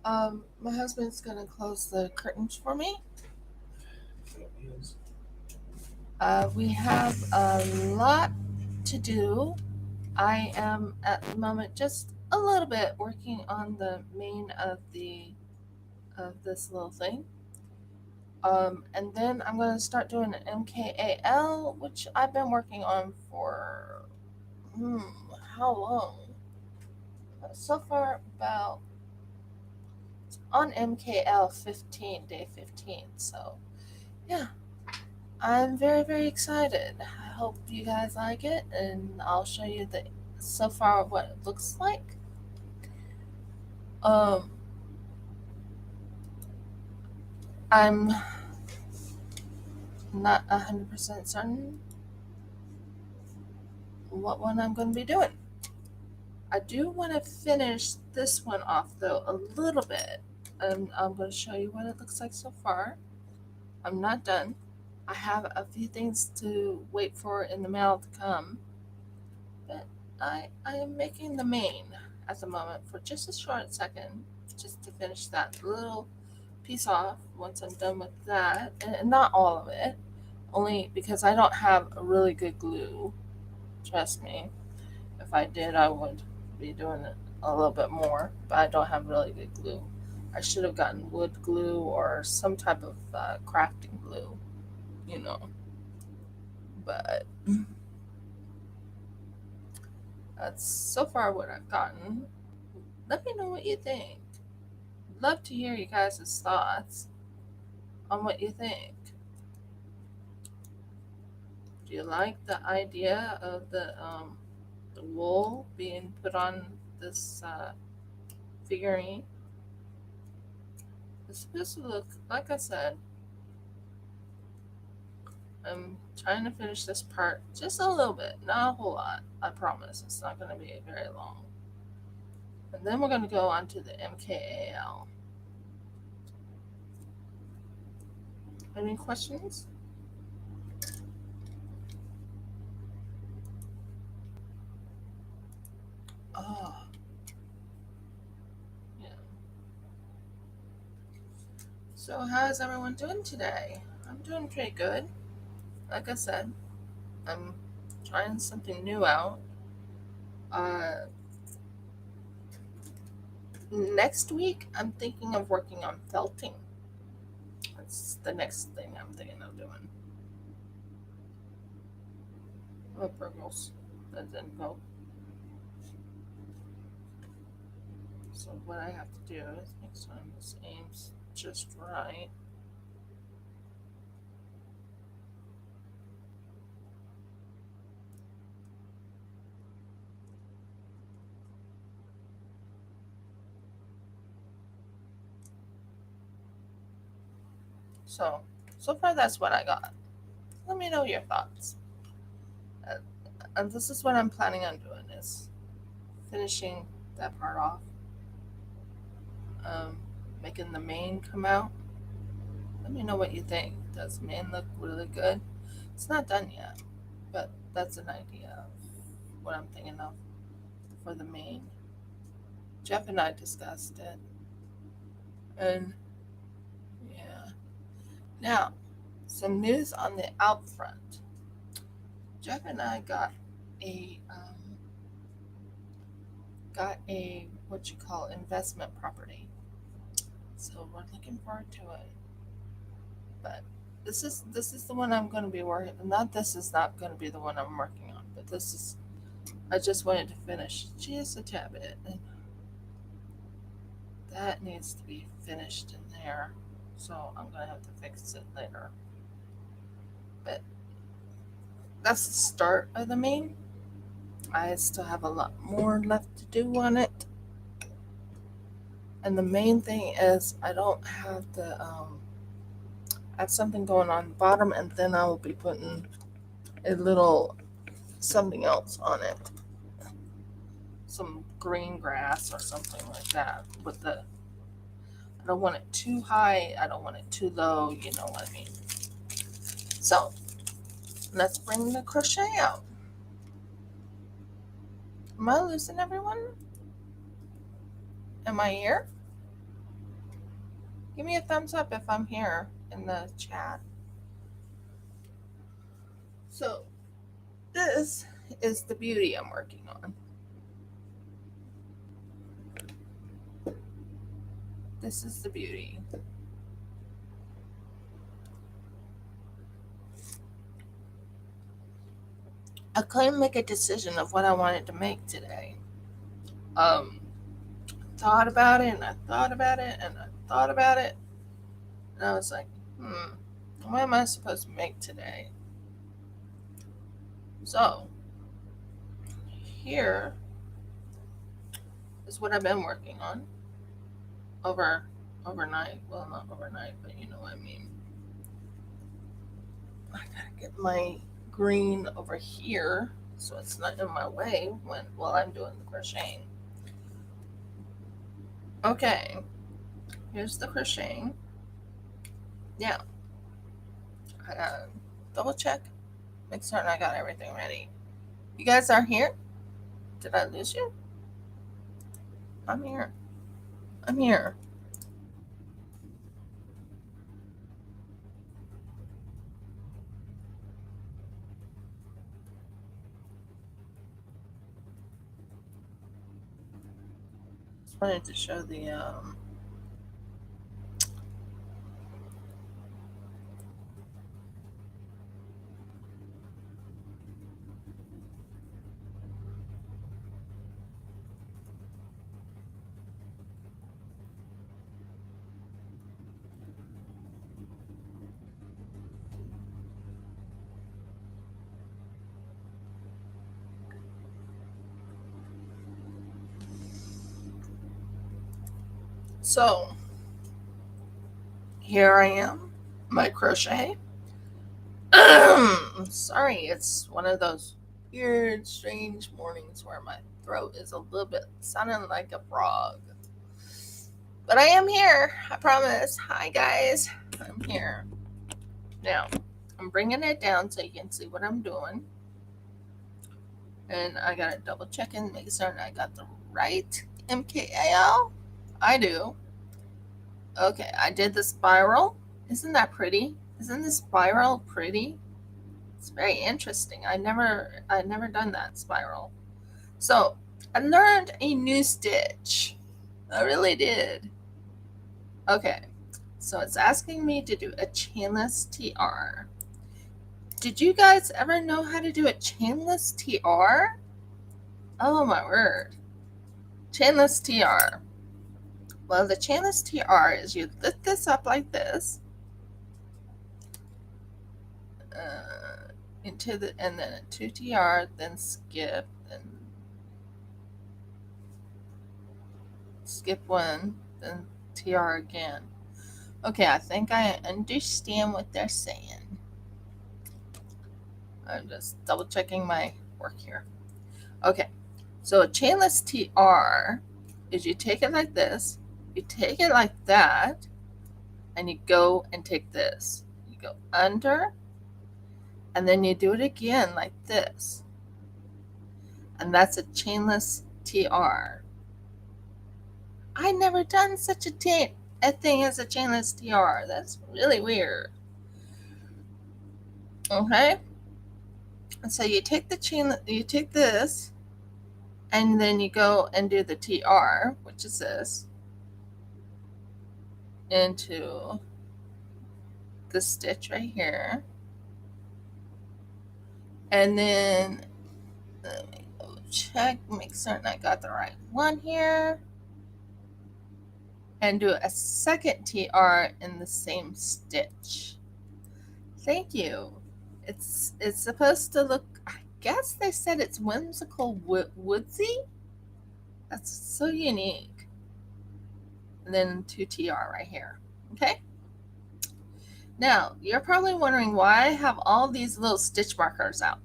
My husband's gonna close the curtains for me. We have a lot to do. I am at the moment just a little bit working on the main of this little thing. And then I'm gonna start doing an MKAL, which I've been working on for hmm, how long? So far, about on MKL 15, day 15. So yeah, I'm very, very excited. I hope you guys like it, and I'll show you the so far what it looks like. Um, I'm not 100% certain what one I'm going to be doing. I do want to finish this one off though a little bit, and I'm going to show you what it looks like so far. I'm not done. I have a few things to wait for in the mail to come, but I am making the main at the moment for just a short second, just to finish that little piece off. Once I'm done with that, and not all of it, only because I don't have a really good glue. Trust me, if I did, I would be doing it a little bit more, but I don't have really good glue. I should have gotten wood glue or some type of crafting glue, you know. But that's so far what I've gotten. Let me know what you think. Love to hear you guys' thoughts on what you think. Do you like the idea of the wool being put on this figurine? It's supposed to look, like I said, I'm trying to finish this part just a little bit, not a whole lot. I promise it's not going to be very long. And then we're going to go on to the MKAL. Any questions? Oh, yeah. So, how's everyone doing today? I'm doing pretty good. Like I said, I'm trying something new out. Uh, Next week, I'm thinking of working on felting. That's the next thing I'm thinking of doing. Oh, Burgles. That didn't go. So what I have to do is next time this aim's just right. So, so far that's what I got. Let me know your thoughts. Uh, and this is what I'm planning on doing is finishing that part off, um, making the mane come out. Let me know what you think. Does mane look really good? It's not done yet, but that's an idea of what I'm thinking of for the mane. Jeff and I discussed it, and yeah. Now, some news on the out front. Jeff and I got a what you call investment property, so we're looking forward to it. But this is the one I'm going to be working. Not this is not going to be the one I'm working on, but this is. I just wanted to finish just a tad bit, and that needs to be finished in there. So I'm gonna have to fix it later. But that's the start of the main. I still have a lot more left to do on it. And the main thing is I don't have I have something going on the bottom, and then I will be putting a little something else on it. Some green grass or something like that. With the I don't want it too high, I don't want it too low, you know what I mean. So let's bring the crochet out. Am I losing everyone? Am I here? Give me a thumbs up if I'm here in the chat. So this is the beauty I'm working on. This is the beauty. I couldn't make a decision of what I wanted to make today. Thought about it and I thought about it and I thought about it. And I was like, what am I supposed to make today? So here is what I've been working on overnight. Well, not overnight, but you know what I mean. I gotta get my green over here so it's not in my way while I'm doing the crocheting. Okay, here's the crocheting. Now, I gotta double check, make certain I got everything ready. You guys are here? Did I lose you? I'm here. I'm here. Just wanted to show the so here I am, my crochet. Sorry, it's one of those weird, strange mornings where my throat is a little bit sounding like a frog. But I am here, I promise. Hi, guys. I'm here. Now, I'm bringing it down so you can see what I'm doing. And I gotta double check and make certain I got the right MKAL. I do. Okay, I did the spiral. Isn't that pretty? Isn't the spiral pretty? It's very interesting. I never done that spiral. So I learned a new stitch. I really did. Okay, so it's asking me to do a chainless TR. Did you guys ever know how to do a chainless TR? Oh my word. Chainless TR. Well, the chainless TR is you lift this up like this. Into the, and then a 2 TR, then skip, then skip one, then TR again. Okay, I think I understand what they're saying. I'm just double checking my work here. Okay, so a chainless TR is you take it like this, you take it like that, and you go and take this. You go under, and then you do it again like this. And that's a chainless TR. I never done such a thing as a chainless TR. That's really weird. Okay? And so you take you take this, and then you go and do the TR, which is this, into the stitch right here. And then let me go check, make certain I got the right one here. And do a second TR in the same stitch. Thank you. It's supposed to look, I guess they said it's whimsical woodsy. That's so unique. And then 2 TR right here. Okay? Now, you're probably wondering why I have all these little stitch markers out.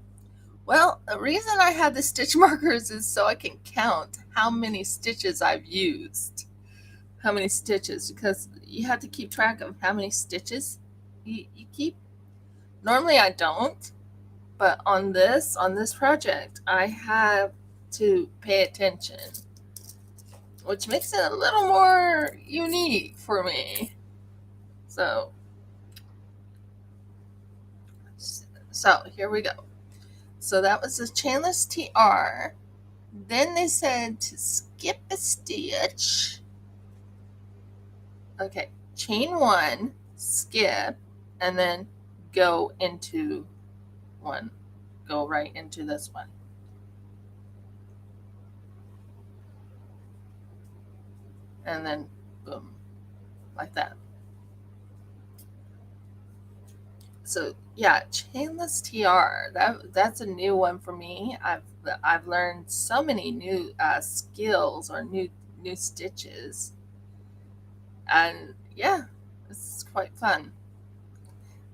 Well, the reason I have the stitch markers is so I can count how many stitches I've used. How many stitches, because you have to keep track of how many stitches you keep. Normally I don't, but on this project, I have to pay attention, which makes it a little more unique for me. So, so here we go. So that was the chainless TR. Then they said to skip a stitch. Okay, chain one, skip, and then go into one. Go right into this one. And then boom, like that. So yeah, chainless TR. That's a new one for me. I've learned so many new skills or new stitches, and yeah, it's quite fun.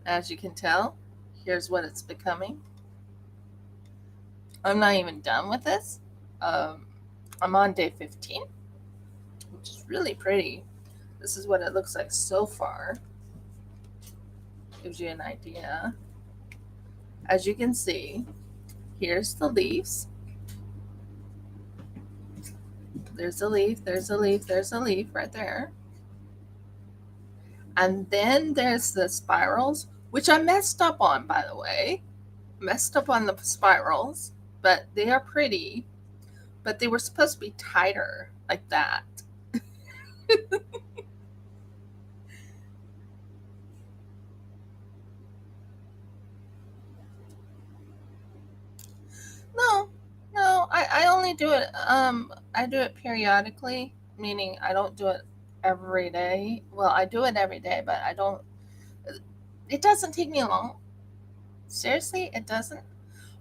As you can tell, here's what it's becoming. I'm not even done with this. Um, I'm on day 15, which is really pretty. This is what it looks like so far. Gives you an idea. As you can see, here's the leaves. There's a leaf, there's a leaf, there's a leaf right there. And then there's the spirals, which I messed up on, by the way. Messed up on the spirals, but they are pretty. But they were supposed to be tighter, like that. No, no, I only do it, I do it periodically, meaning I don't do it every day. Well, I do it every day, but I don't, it doesn't take me long. Seriously, it doesn't.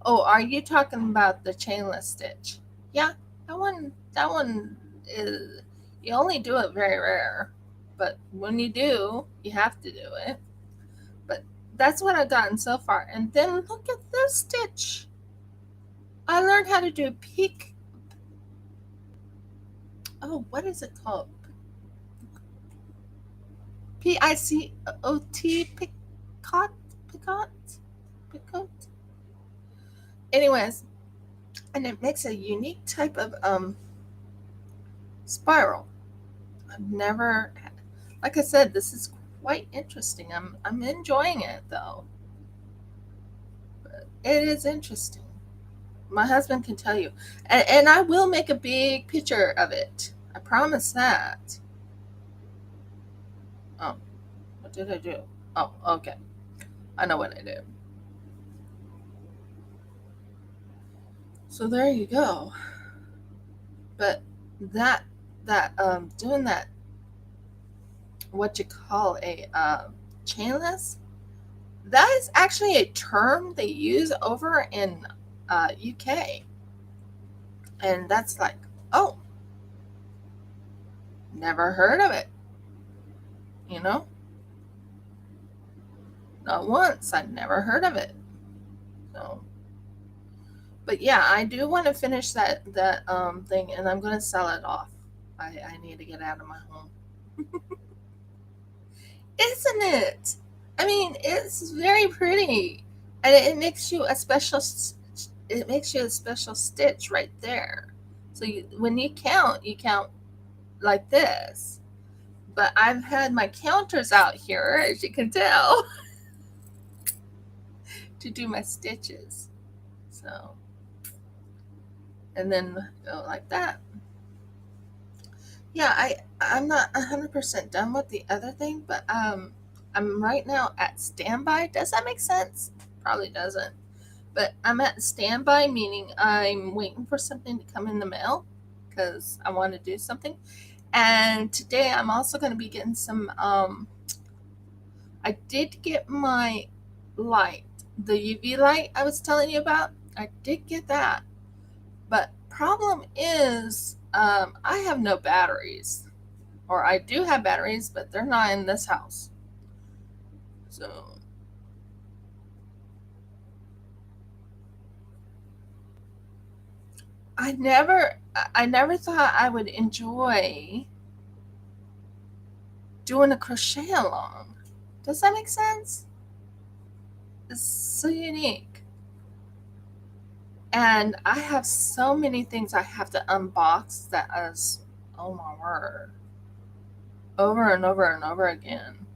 Oh, are you talking about the chainless stitch? Yeah, that one is, you only do it very rare, but when you do, you have to do it. But that's what I've done so far. And then look at this stitch. I learned how to do peak. Oh, what is it called? Picot, picot, picot, picot. Anyways, and it makes a unique type of spiral. I've never, like I said, this is quite interesting. I'm enjoying it though. But it is interesting. My husband can tell you, and I will make a big picture of it. I promise that. Oh, what did I do? Oh, okay. I know what I did. So there you go. But that doing that, what you call a chainless, that is actually a term they use over in UK, and that's like, oh, never heard of it. You know, not once. I've never heard of it. So, but yeah, I do want to finish that thing, and I'm gonna sell it off. I need to get out of my home, isn't it? I mean, it's very pretty, and it makes you a special. It makes you a special stitch right there. So when you count like this. But I've had my counters out here, as you can tell, to do my stitches. So, and then go like that. Yeah, I'm not 100% done with the other thing, but I'm right now at standby. Does that make sense? Probably doesn't. But I'm at standby, meaning I'm waiting for something to come in the mail because I want to do something. And today I'm also going to be getting some. I did get my light, the UV light I was telling you about. I did get that, but problem is, I have no batteries, or I do have batteries, but they're not in this house. So I never thought I would enjoy doing a crochet along. Does that make sense? It's so unique. And I have so many things I have to unbox that is, oh my word, over and over and over again.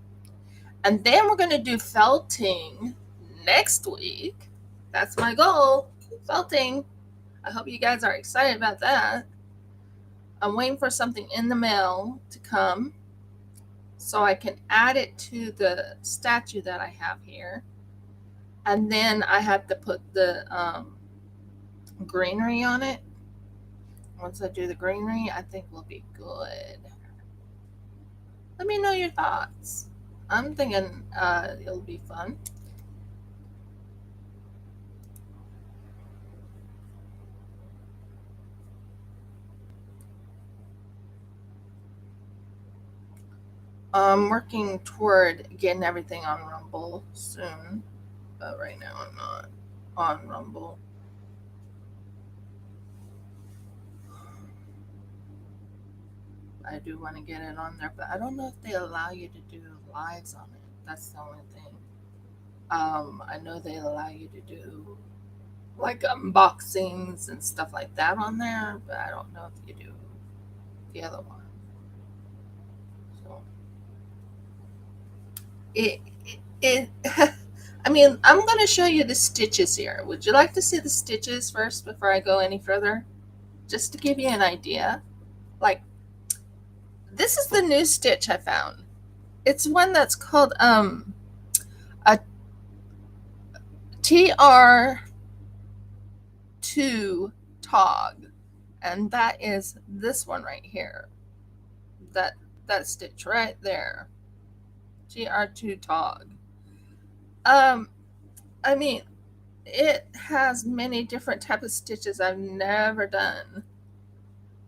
And then we're going to do felting next week. That's my goal, felting. I hope you guys are excited about that. I'm waiting for something in the mail to come so I can add it to the statue that I have here. And then I have to put the greenery on it. Once I do the greenery, I think we'll be good. Let me know your thoughts. I'm thinking it'll be fun. I'm working toward getting everything on Rumble soon, but right now I'm not on Rumble. I do want to get it on there, but I don't know if they allow you to do lives on it. That's the only thing. I know they allow you to do like unboxings and stuff like that on there, but I don't know if you do the other one. So it I mean, I'm going to show you the stitches here. Would you like to see the stitches first before I go any further? Just to give you an idea. Like, this is the new stitch I found. It's one that's called a TR2 tog. And that is this one right here. That stitch right there. TR2 tog. I mean, it has many different types of stitches I've never done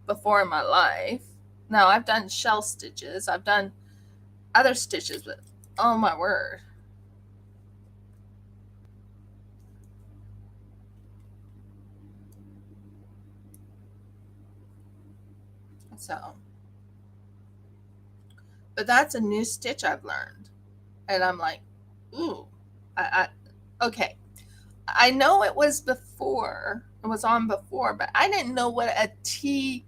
before in my life. Now, I've done shell stitches. I've done other stitches, but oh my word. So, but that's a new stitch I've learned. And I'm like, ooh, okay. I know it was before, it was on before, but I didn't know what a TR2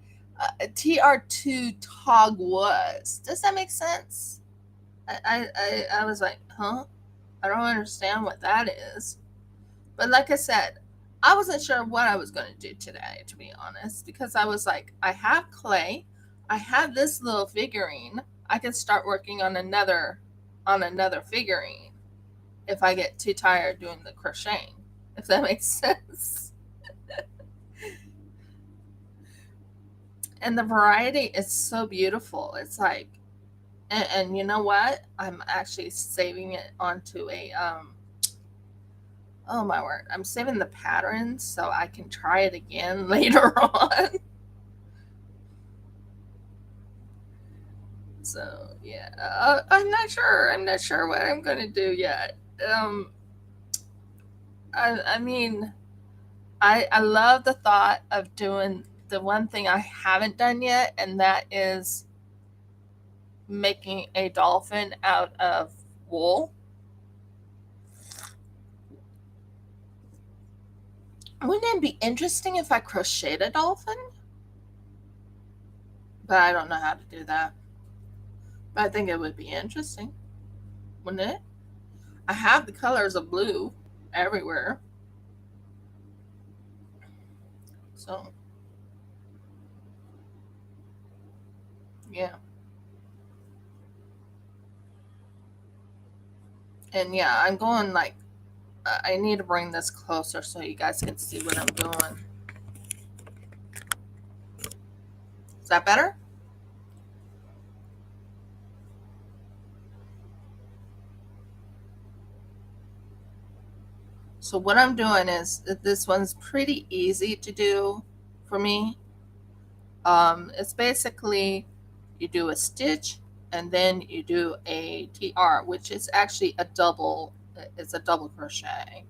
tog was. Does that make sense? I was like, huh? I don't understand what that is. But like I said, I wasn't sure what I was going to do today, to be honest, because I was like, I have clay, I have this little figurine, I can start working on another figurine if I get too tired doing the crocheting, if that makes sense. And the variety is so beautiful. It's like, and you know what? I'm actually saving it onto a oh my word, I'm saving the patterns so I can try it again later on. So yeah, I'm not sure. I'm not sure what I'm gonna do yet. I mean, I love the thought of doing the one thing I haven't done yet, and that is making a dolphin out of wool. Wouldn't it be interesting if I crocheted a dolphin? But I don't know how to do that. But I think it would be interesting, wouldn't it? I have the colors of blue everywhere. So, yeah. And yeah, I'm going like, I need to bring this closer so you guys can see what I'm doing. Is that better? So what I'm doing is, this one's pretty easy to do for me. It's basically, you do a stitch and then you do a TR, which is actually it's a double crochet.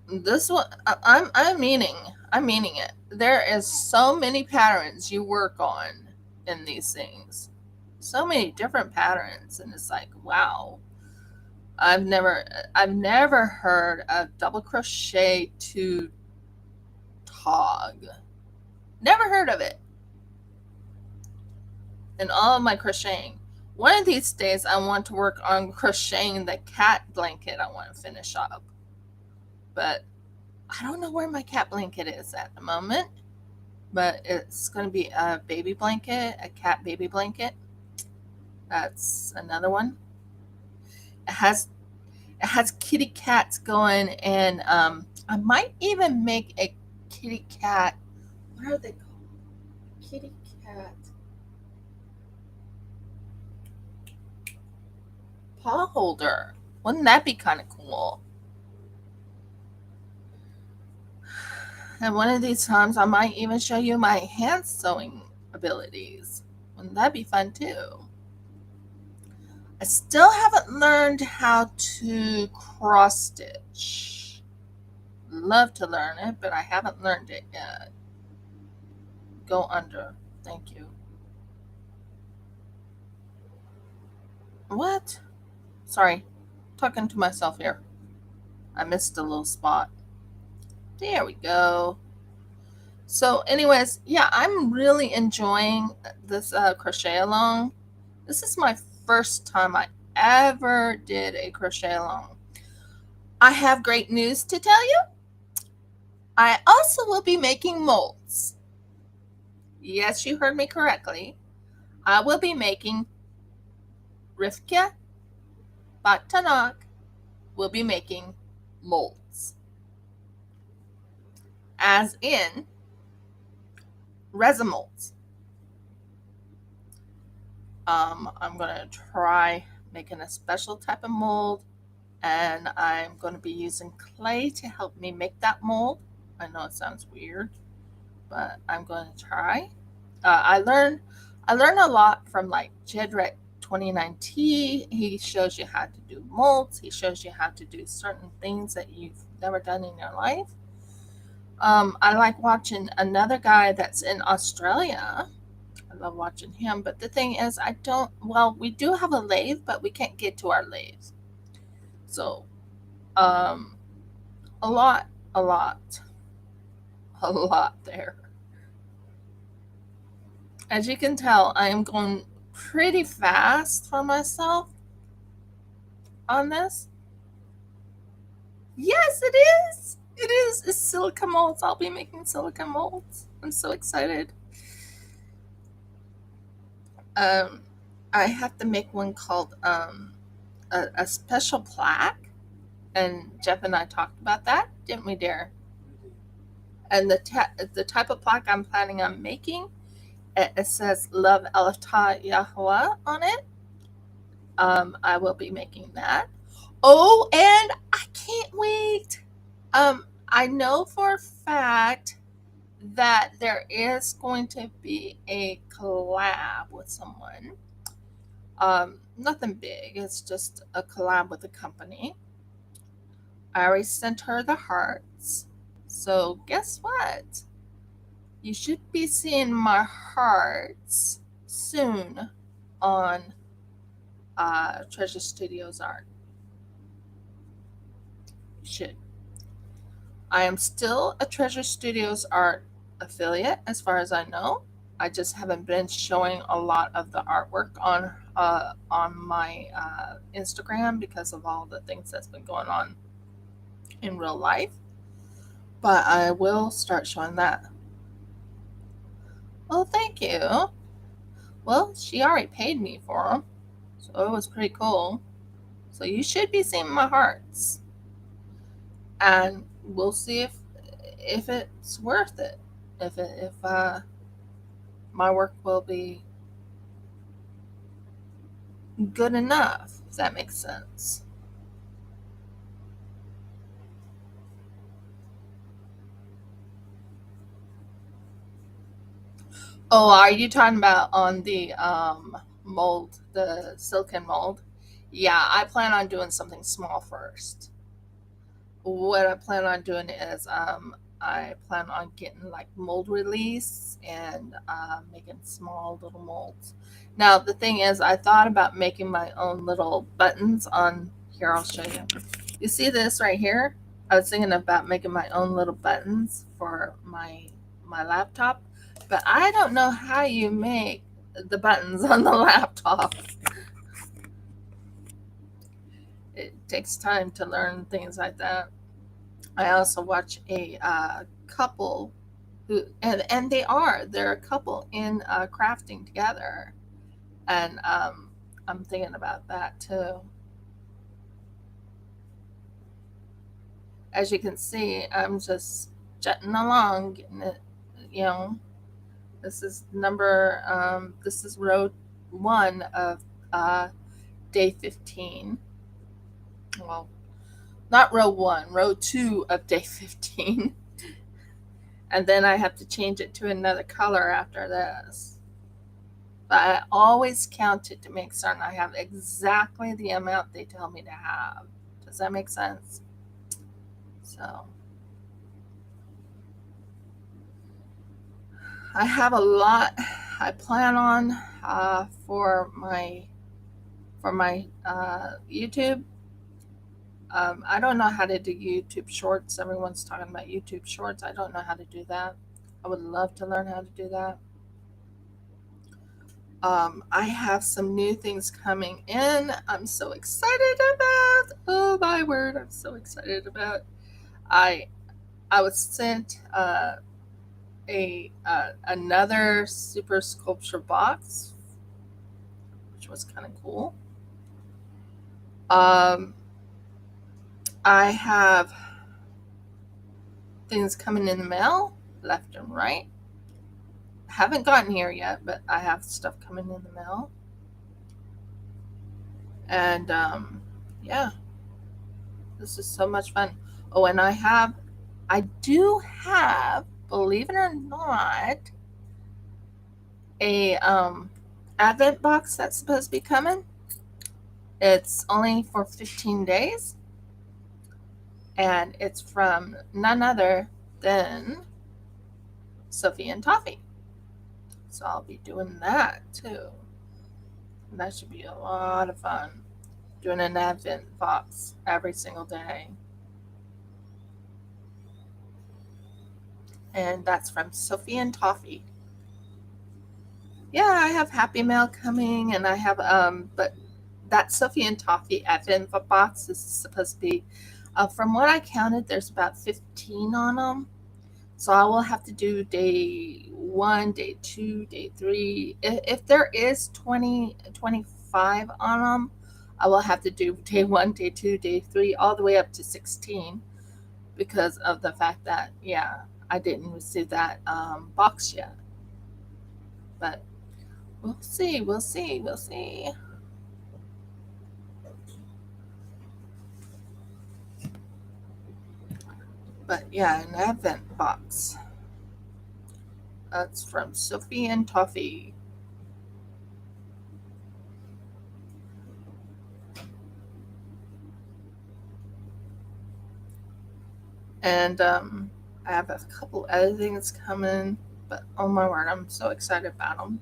This one, I'm meaning it. There is so many patterns you work on in these things. So many different patterns, and it's like, wow. I've never heard of double crochet to tog. Never heard of it in all of my crocheting. One of these days I want to work on crocheting the cat blanket I want to finish up. But I don't know where my cat blanket is at the moment. But it's going to be a baby blanket, a cat baby blanket. That's another one. It has kitty cats going, and I might even make a kitty cat. What are they called? Kitty cat paw holder. Wouldn't that be kind of cool? And one of these times, I might even show you my hand sewing abilities. Wouldn't that be fun too? I still haven't learned how to cross stitch. Love to learn it, but I haven't learned it yet. Go under. Thank you. What? Sorry, talking to myself here. I missed a little spot. There we go. So, anyways, yeah, I'm really enjoying this crochet along. This is my first time I ever did a crochet along. I have great news to tell you. I also will be making molds. Yes, you heard me correctly. I will be making Rivka Batanak will be making molds. As in resin molds. I'm going to try making a special type of mold, and I'm going to be using clay to help me make that mold. I know it sounds weird, but I'm going to try. I learned a lot from like Jedrick 29T. He shows you how to do molds. He shows you how to do certain things that you've never done in your life. I like watching another guy that's in Australia. I love watching him, but the thing is, we do have a lathe, but we can't get to our lathe. So, um, a lot, a lot, a lot there. As you can tell, I am going pretty fast for myself on this. Yes, it is. It is. It's silica molds. I'll be making silica molds. I'm so excited. I have to make one called a special plaque, and Jeff and I talked about that, didn't we, dear? And the type of plaque I'm planning on making, it says "Love Elatah Yahweh" on it. I will be making that. Oh, and I can't wait. I know for a fact that there is going to be a collab with someone. Nothing big. It's just a collab with a company. I already sent her the hearts. So guess what? You should be seeing my hearts soon on Treasure Studios Art. You should. I am still a Treasure Studios Art affiliate, as far as I know. I just haven't been showing a lot of the artwork on my Instagram because of all the things that's been going on in real life. But I will start showing that. Well, thank you. Well, she already paid me for them, so it was pretty cool. So you should be seeing my hearts, and we'll see if it's worth it. If my work will be good enough, if that makes sense. Oh, are you talking about on the mold, the silicon mold? Yeah, I plan on doing something small first. What I plan on doing is I plan on getting like mold release and making small little molds. Now the thing is, I thought about making my own little buttons on here. I'll show you. You see this right here? I was thinking about making my own little buttons for my laptop, but I don't know how you make the buttons on the laptop. It takes time to learn things like that. I also watch a couple who, and they're a couple in crafting together, and I'm thinking about that too. As you can see, I'm just jetting along, getting it, you know. This is this is row 1 of day 15. Well, not row 1, row 2 of day 15. And then I have to change it to another color after this. But I always count it to make certain I have exactly the amount they tell me to have. Does that make sense? So I have a lot I plan on for my YouTube. I don't know how to do YouTube Shorts. Everyone's talking about YouTube Shorts. I don't know how to do that. I would love to learn how to do that. I have some new things coming in. I'm so excited about. Oh my word! I'm so excited about. I I was sent another super sculpture box, which was kind of cool. Um, I have things coming in the mail left and right. Haven't gotten here yet, but I have stuff coming in the mail. And yeah, this is so much fun. Oh, and I do have, believe it or not, a Advent box that's supposed to be coming. It's only for 15 days, and it's from none other than Sophie and Toffee. So I'll be doing that too. And that should be a lot of fun. Doing an Advent box every single day. And that's from Sophie and Toffee. Yeah, I have Happy Mail coming, and I have but that Sophie and Toffee Advent box is supposed to be, from what I counted, there's about 15 on them. So I will have to do day 1, day 2, day 3. If there is 25 on them, I will have to do day 1, day 2, day 3, all the way up to 16, because of the fact that, yeah, I didn't receive that box yet. But we'll see, we'll see, we'll see. But yeah, an Advent box. That's from Sophie and Toffee. And I have a couple other things coming, but oh my word, I'm so excited about them.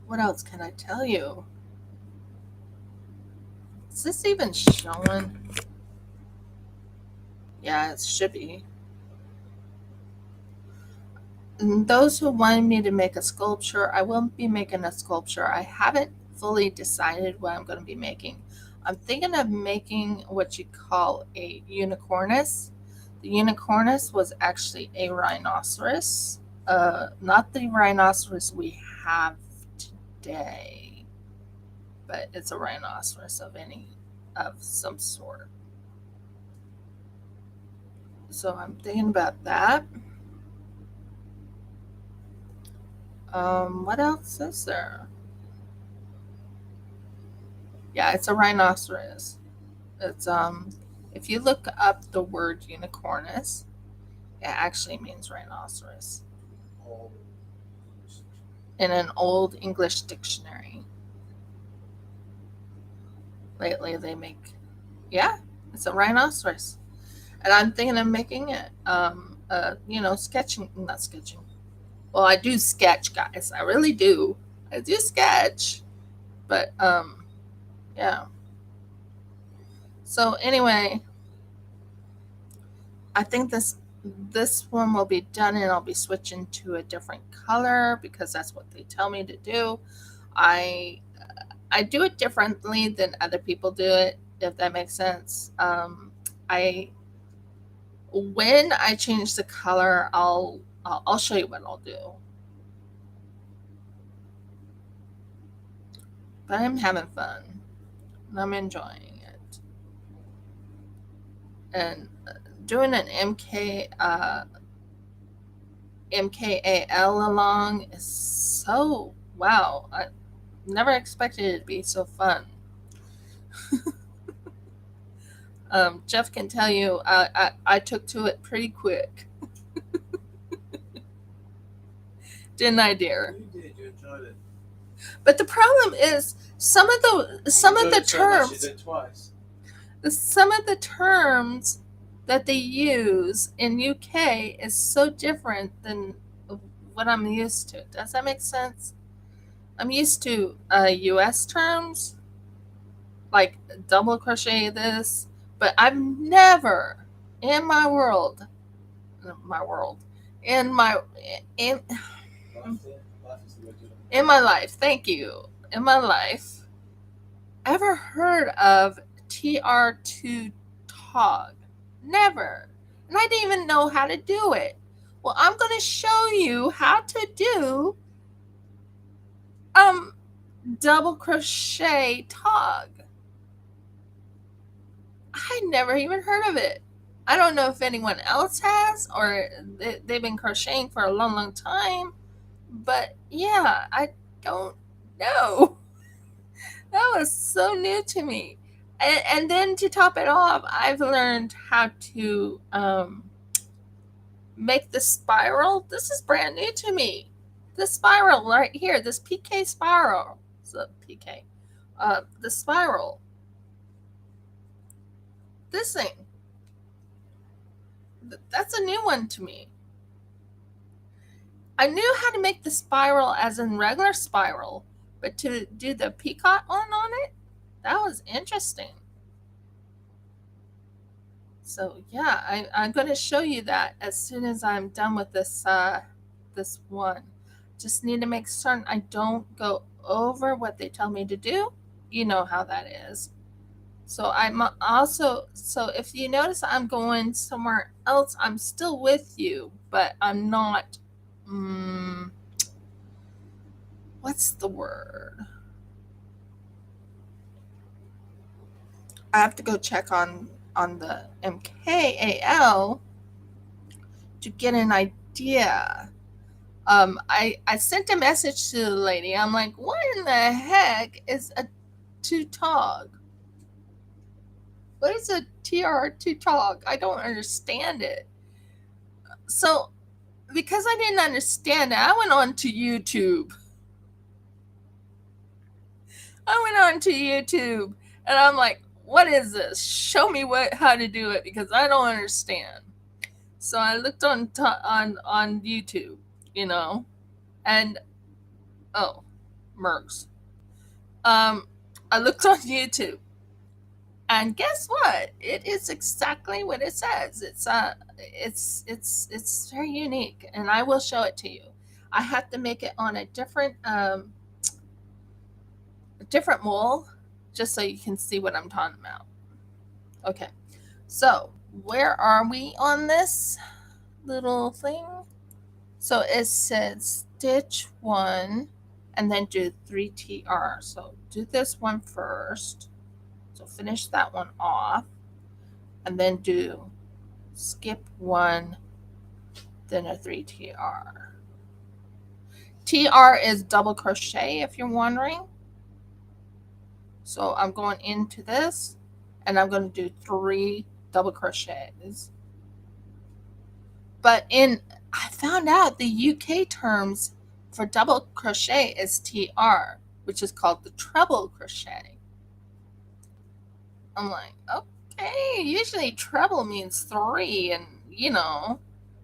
What else can I tell you? Is this even showing? Yeah, it should be. And those who wanted me to make a sculpture, I will be making a sculpture. I haven't fully decided what I'm going to be making. I'm thinking of making what you call a unicornus. The unicornus was actually a rhinoceros, not the rhinoceros we have today, but it's a rhinoceros of some sort. So I'm thinking about that. What else is there? Yeah, it's a rhinoceros. It's if you look up the word unicornus, it actually means rhinoceros in an old English dictionary. Lately, they make, yeah, it's a rhinoceros, and I'm thinking of making it. Sketching, not sketching. Well, I do sketch, guys. I really do. I do sketch, but yeah. So anyway, I think this one will be done, and I'll be switching to a different color because that's what they tell me to do. I I do it differently than other people do it, if that makes sense. I when I change the color, I'll show you what I'll do. But I'm having fun and I'm enjoying it. And doing an MKAL along is so wow. I never expected it to be so fun. Jeff can tell you I took to it pretty quick. Didn't I, dear? You did. You enjoyed it. But the problem is some of the terms. Some of the terms that they use in UK is so different than what I'm used to. Does that make sense? I'm used to US terms, like double crochet this, but I've never in my world, in my in in my life, thank you, in my life, ever heard of TR2 tog. Never. And I didn't even know how to do it. Well, I'm going to show you how to do double crochet tog. I never even heard of it. I don't know if anyone else has or they've been crocheting for a long, long time. But yeah, I don't know. That was so new to me. And then to top it off, I've learned how to make the spiral. This is brand new to me. The spiral right here, this PK spiral. So PK. The spiral. This thing. That's a new one to me. I knew how to make the spiral as in regular spiral, but to do the peacock one on it, that was interesting. So yeah, I'm going to show you that as soon as I'm done with this this one. Just need to make certain I don't go over what they tell me to do. You know how that is. So I'm also, so if you notice I'm going somewhere else, I'm still with you, but I'm not. What's the word? I have to go check on the MKAL to get an idea. I sent a message to the lady. I'm like, what in the heck is a two-tog? What is a TR2-tog? I don't understand it. So, because I didn't understand it, I went on to YouTube. And I'm like, what is this? Show me how to do it because I don't understand. So I looked on YouTube, and oh, Mergs. I looked on YouTube, and guess what? It is exactly what it says. It's very unique, and I will show it to you. I have to make it on a different mold, just so you can see what I'm talking about. Okay, so where are we on this little thing? So it says stitch 1 and then do 3 TR. So do this one first. So finish that one off and then do skip 1, then a 3 TR. TR is double crochet if you're wondering. So I'm going into this and I'm going to do 3 double crochets. But I found out the UK terms for double crochet is TR, which is called the treble crochet. I'm like, okay, usually treble means 3 and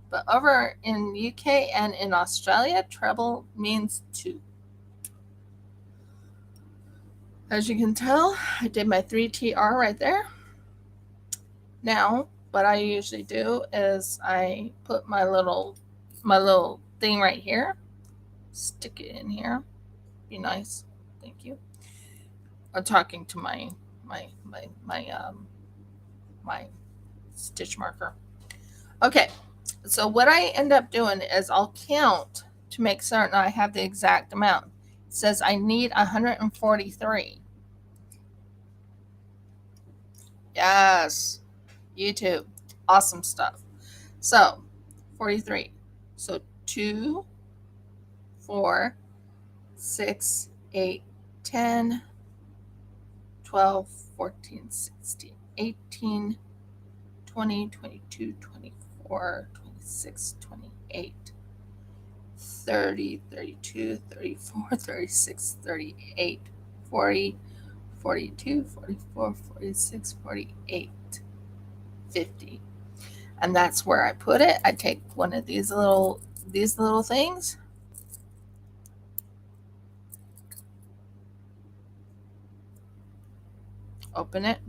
but over in UK and in Australia, treble means 2. As you can tell, I did my 3 TR right there. Now, what I usually do is I put my little thing right here, stick it in here, be nice, thank you, talking to my my stitch marker. Okay, so what I end up doing is I'll count to make certain I have the exact amount. It says I need 143. Yes, YouTube, awesome stuff. So 43. So 2, 4, 6, 8, 10, 12, 14, 16, 18, 20, 22, 24, 26, 28, 30, 32, 34, 36, 38, 40, 42, 44, 46, 48, 50. And that's where I put it. I take one of these little things, open it,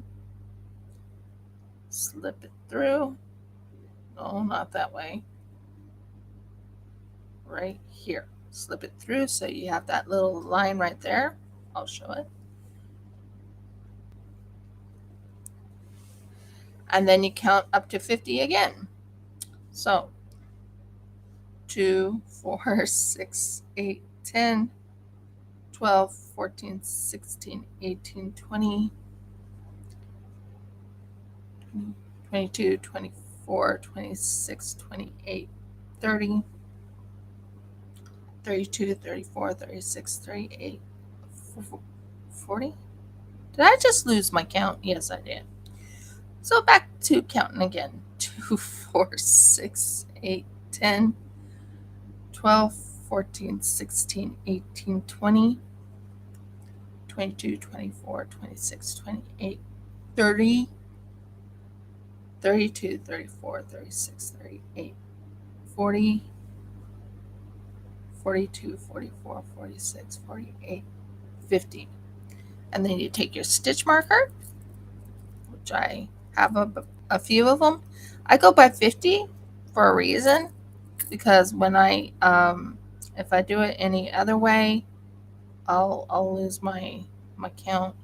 slip it through. No, not that way. Right here. Slip it through so you have that little line right there. I'll show it. And then you count up to 50 again. So 2, 4, 6, 8, 10, 12, 14, 16, 18, 20, 22, 24, 26, 28, 30, 32, 34, 36, 38, 40. Did I just lose my count? Yes, I did. So back to counting again. 2, 4, 6, 8, 10, 12, 14, 16, 18, 20, 22, 24, 26, 28, 30, 32, 34, 36, 38, 40, 42, 44, 46, 48, 50. And then you take your stitch marker, which I have a few of them. I go by 50 for a reason, because when I if I do it any other way, I'll lose my count.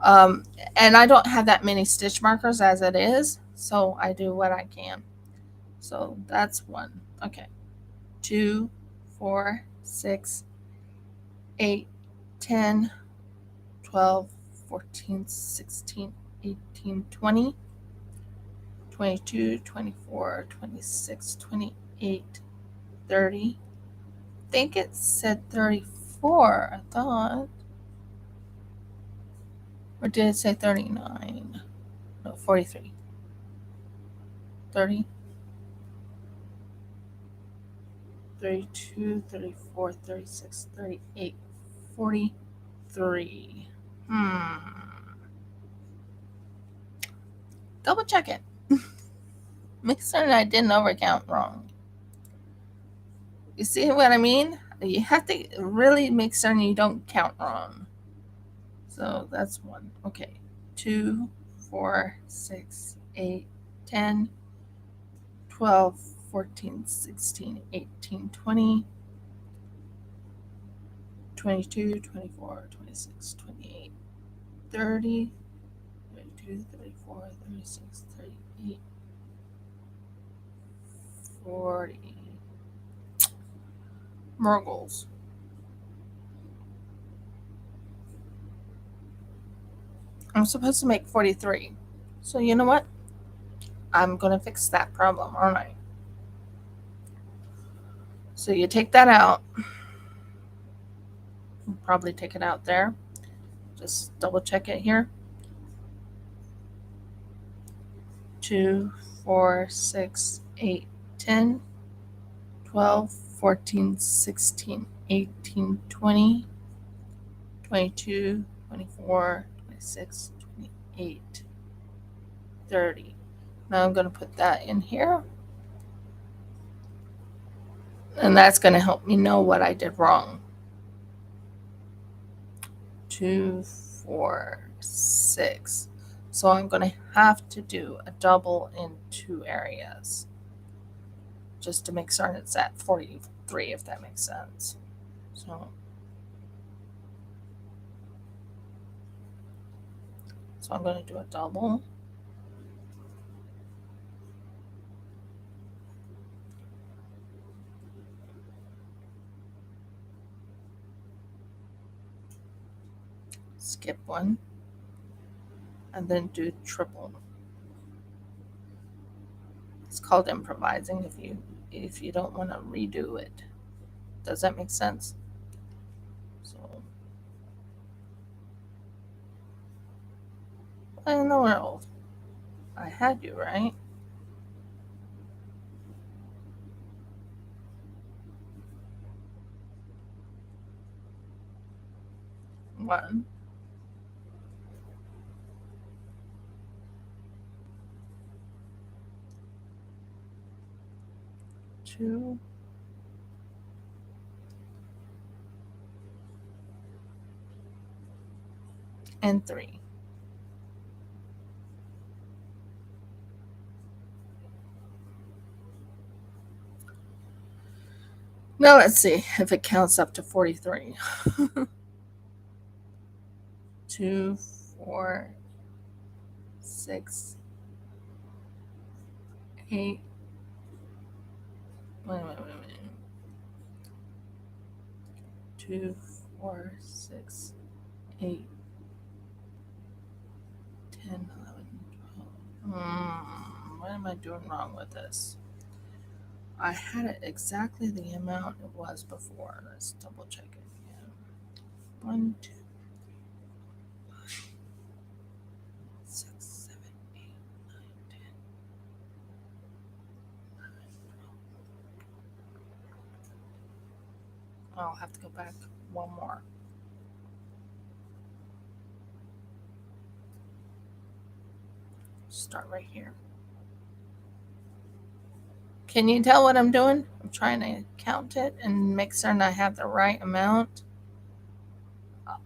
And I don't have that many stitch markers as it is, so I do what I can. So that's one. Okay. 2, 4, 6, 8, 10, 12, 14, 16, 18, 20, 22, 24, 26, 28, 30. I think it said 34, I thought. Or did it say 39? No, 43. 30. 32, 34, 36, 38, 43. Double check it. Make certain I didn't overcount wrong. You see what I mean? You have to really make certain you don't count wrong. So that's one. Okay. 2, 4, 6, 8, 10, 12, 14, 16, 18, 20, 22, 24, 26, 28, 30, 32, 34, 36, 38, 40. Murgles. I'm supposed to make 43. So you know what? I'm going to fix that problem, aren't I? So you take that out. You'll probably take it out there. Just double check it here. 2, 4, 6, 8, 10, 12, 14, 16, 18, 20, 22, 24, 26, 28, 30. Now I'm going to put that in here. And that's going to help me know what I did wrong. 2, 4, 6. So I'm going to have to do a double in 2 areas, just to make certain it's at 43, if that makes sense. So So I'm going to do a double. Skip one. And then do triple. It's called improvising if you don't want to redo it. Does that make sense? So, what in the world? I had you, right? One, two, and three. Now let's see if it counts up to 43. 2, 4, 6, 8. Wait. 2, 4, 6, 8, 10, 11, 12. What am I doing wrong with this? I had it exactly the amount it was before. Let's double check it again. 1, 2, 5, 6, 7, 8, 9, 10, 11, 12. I'll have to go back one more. Start right here. Can you tell what I'm doing? I'm trying to count it and make certain I have the right amount.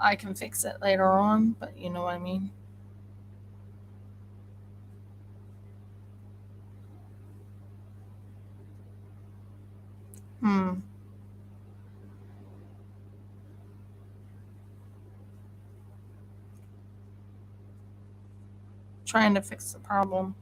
I can fix it later on, but you know what I mean? Trying to fix the problem.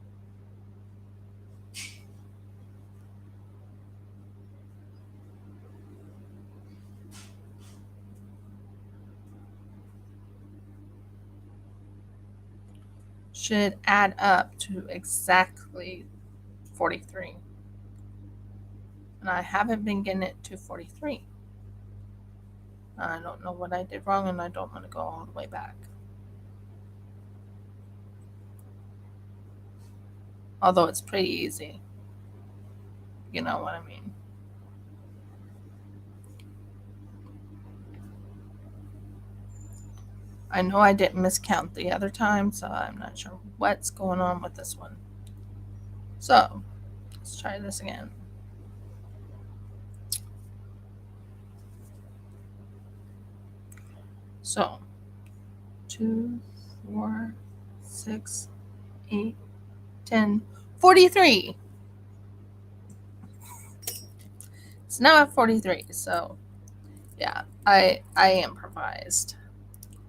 Should add up to exactly 43. And I haven't been getting it to 43. I don't know what I did wrong, and I don't want to go all the way back. Although it's pretty easy. You know what I mean? I know I didn't miscount the other time, so I'm not sure what's going on with this one. So, let's try this again. So, 2, 4, 6, 8, 10, 43. It's now at 43, so yeah, I improvised.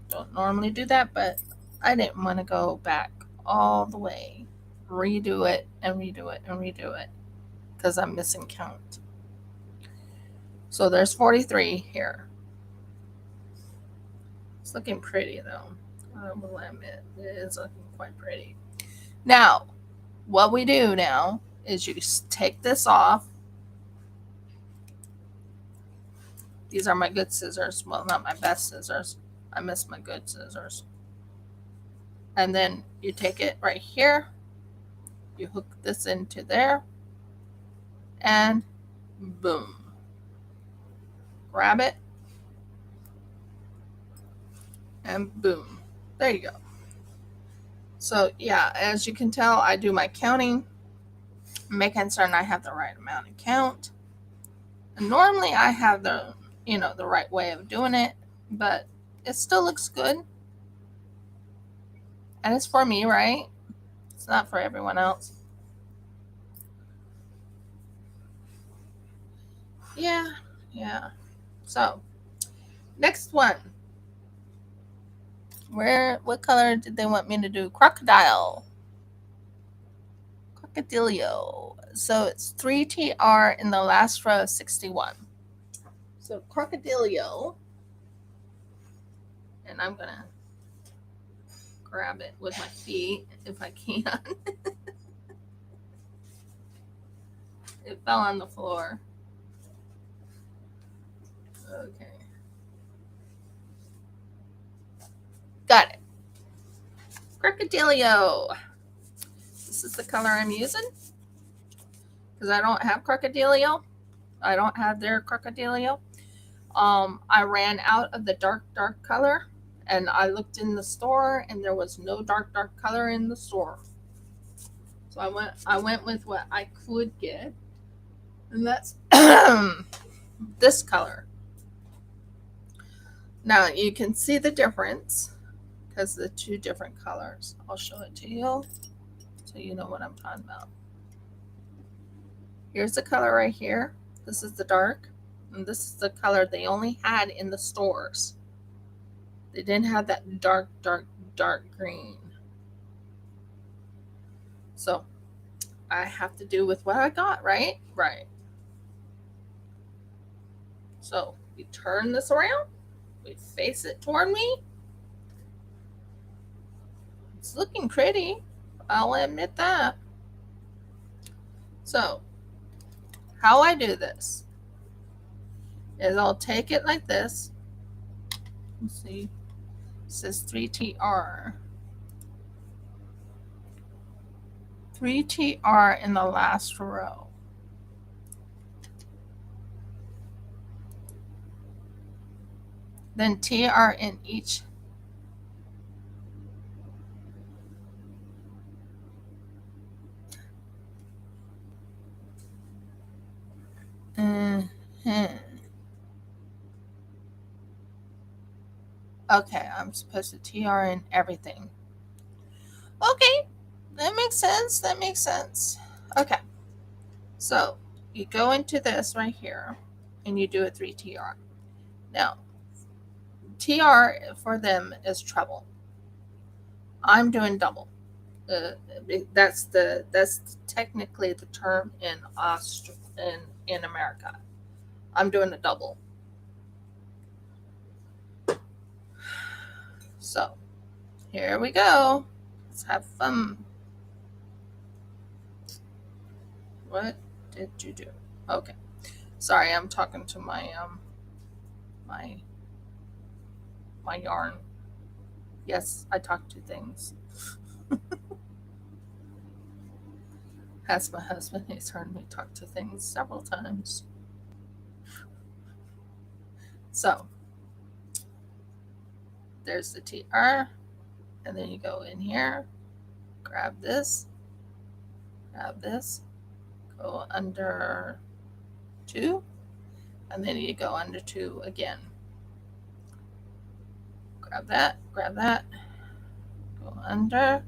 Don't normally do that, but I didn't want to go back all the way, redo it and redo it and redo it, because I'm missing count. So there's 43 here. It's looking pretty though. I will admit, it is looking quite pretty. Now, what we do now is you take this off. These are my good scissors. Well, not my best scissors. I miss my good scissors. And then you take it right here. You hook this into there. And boom. Grab it. And boom. There you go. So yeah, as you can tell, I do my counting, making certain I have the right amount of count. And normally I have the right way of doing it, but it still looks good. And it's for me, right? It's not for everyone else. Yeah. So, next one. What color did they want me to do? Crocodilio. So it's 3TR in the last row of 61. So Crocodilio. And I'm going to grab it with my feet if I can. It fell on the floor. Okay. Got it. Crocodilio. This is the color I'm using because I don't have Crocodilio. I don't have their Crocodilio. I ran out of the dark color, and I looked in the store, and there was no dark color in the store. So I went with what I could get, and that's this color. Now you can see the difference because the two different colors. I'll show it to you so you know what I'm talking about. Here's the color right here. This is the dark, and this is the color they only had in the stores. They didn't have that dark green. So I have to do with what I got, right? Right. So we turn this around. We face it toward me. It's looking pretty. I'll admit that. So how I do this is I'll take it like this. Let's see. It says 3TR. 3TR in the last row. Then TR in each. Okay, I'm supposed to TR in everything. Okay, that makes sense. That makes sense. Okay, so you go into this right here and you do a 3TR. Now, TR for them is treble. I'm doing double. That's technically the term in America. I'm doing a double. So here we go. Let's have fun. What did you do? Okay. Sorry, I'm talking to my my yarn. Yes, I talk to things. That's my husband. He's heard me talk to things several times. So there's the TR, and then you go in here, grab this, go under 2, and then you go under 2 again. Grab that, go under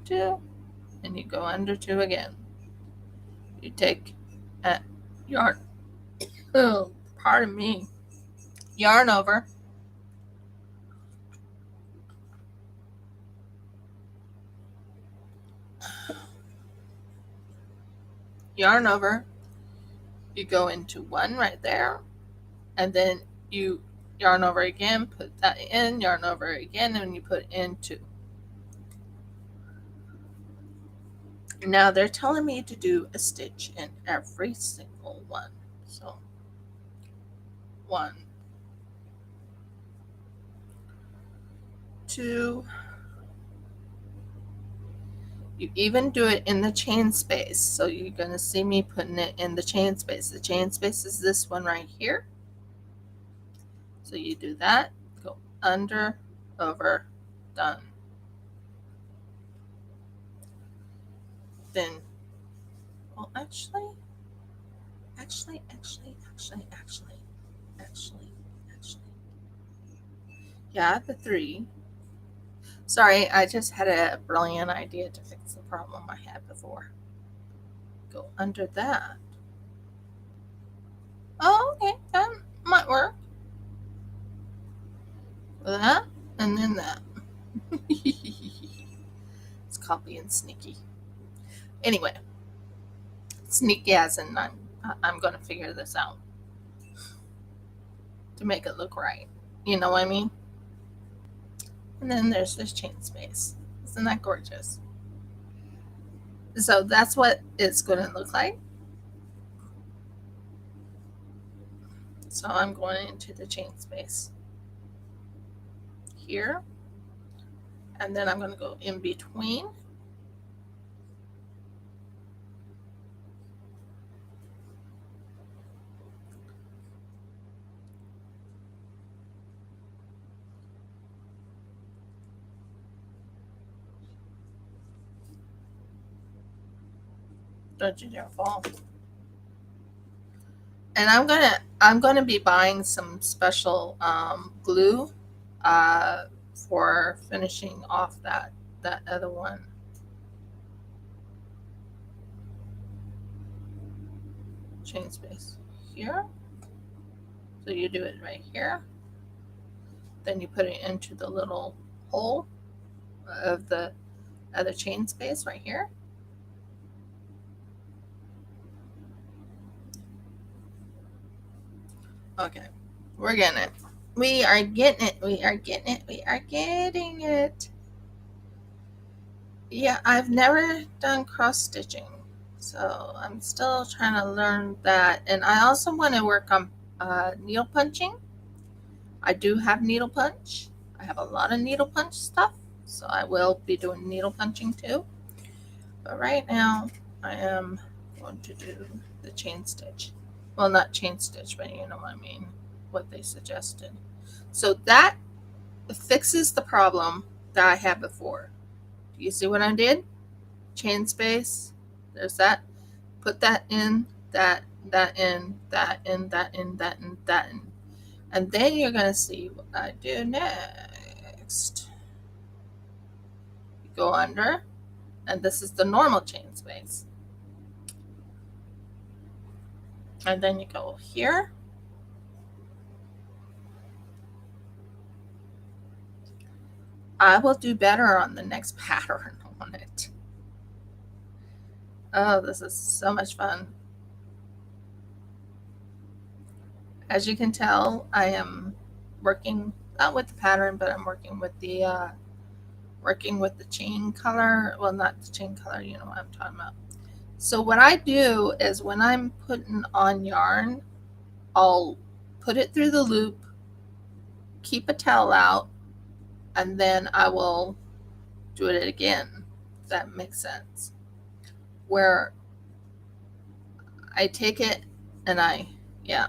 2, and you go under 2 again. You take yarn, oh, pardon me, yarn over, you go into 1 right there, and then you yarn over again, put that in, yarn over again, and you put in 2. Now they're telling me to do a stitch in every single one. So 1, 2. You even do it in the chain space. So you're going to see me putting it in the chain space. The chain space is this one right here. So you do that, go under, over, done. Then, well, actually. Yeah, the 3. Sorry, I just had a brilliant idea to fix the problem I had before. Go under that. Oh, okay, that might work. That, And then that. It's called being sneaky. Anyway, sneaky as in I'm going to figure this out to make it look right. You know what I mean? And then there's this chain space. Isn't that gorgeous? So that's what it's going to look like. So I'm going into the chain space here. And then I'm going to go in between. Don't you dare fall. And I'm gonna be buying some special glue for finishing off that other one. Chain space here. So you do it right here. Then you put it into the little hole of the other chain space right here. Okay, we're getting it. We are getting it. We are getting it. We are getting it. Yeah, I've never done cross stitching, so I'm still trying to learn that. And I also want to work on needle punching. I do have needle punch. I have a lot of needle punch stuff, so I will be doing needle punching too. But right now, I am going to do the chain stitch. Well, not chain stitch, but you know what I mean, what they suggested. So that fixes the problem that I had before. Do you see what I did? Chain space. There's that. Put that in, that in, that in, that in, that in, that in. And then you're going to see what I do next. You go under, and this is the normal chain space. And then you go here. I will do better on the next pattern on it. Oh, this is so much fun. As you can tell, I am working not with the pattern, but I'm working with the chain color. Well, not the chain color, you know what I'm talking about. So what I do is when I'm putting on yarn, I'll put it through the loop, keep a tail out, and then I will do it again, if that makes sense. Where I take it and yeah.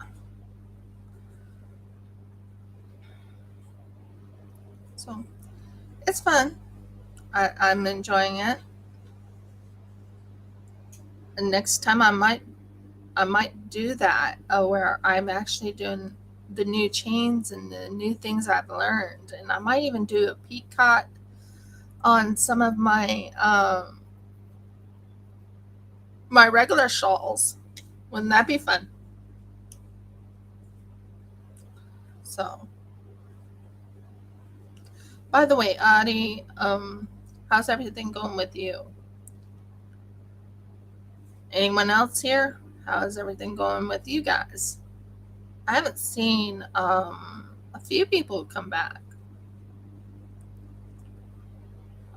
So it's fun. I'm enjoying it. And next time I might do that where I'm actually doing the new chains and the new things I've learned, and I might even do a peacock on some of my my regular shawls. Wouldn't that be fun? So, by the way, Adi, how's everything going with you? Anyone else here? How's everything going with you guys? I haven't seen a few people come back.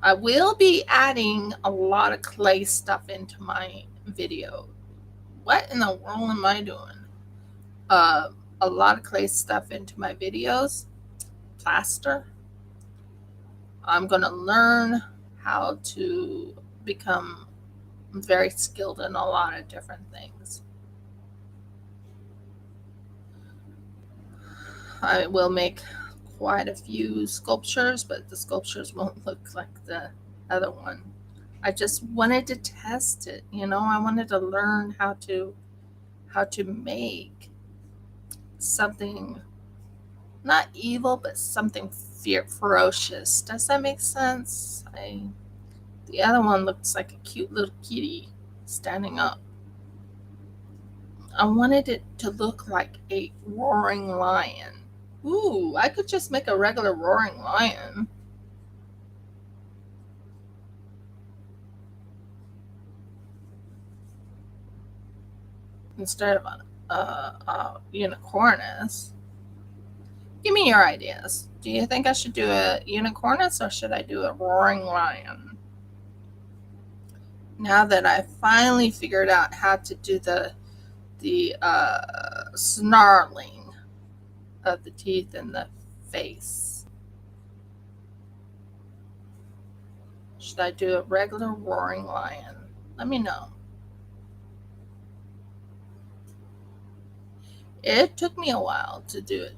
I will be adding a lot of clay stuff into my video. What in the world am I doing? A lot of clay stuff into my videos. Plaster. I'm going to learn how to become very skilled in a lot of different things. I will make quite a few sculptures, but the sculptures won't look like the other one. I just wanted to test it, you know. I wanted to learn how to make something not evil, but something ferocious. Does that make sense? The other one looks like a cute little kitty standing up. I wanted it to look like a roaring lion. Ooh, I could just make a regular roaring lion. Instead of a unicornus. Give me your ideas. Do you think I should do a unicornus or should I do a roaring lion? Now that I finally figured out how to do the snarling of the teeth in the face. Should I do a regular roaring lion? Let me know. It took me a while to do it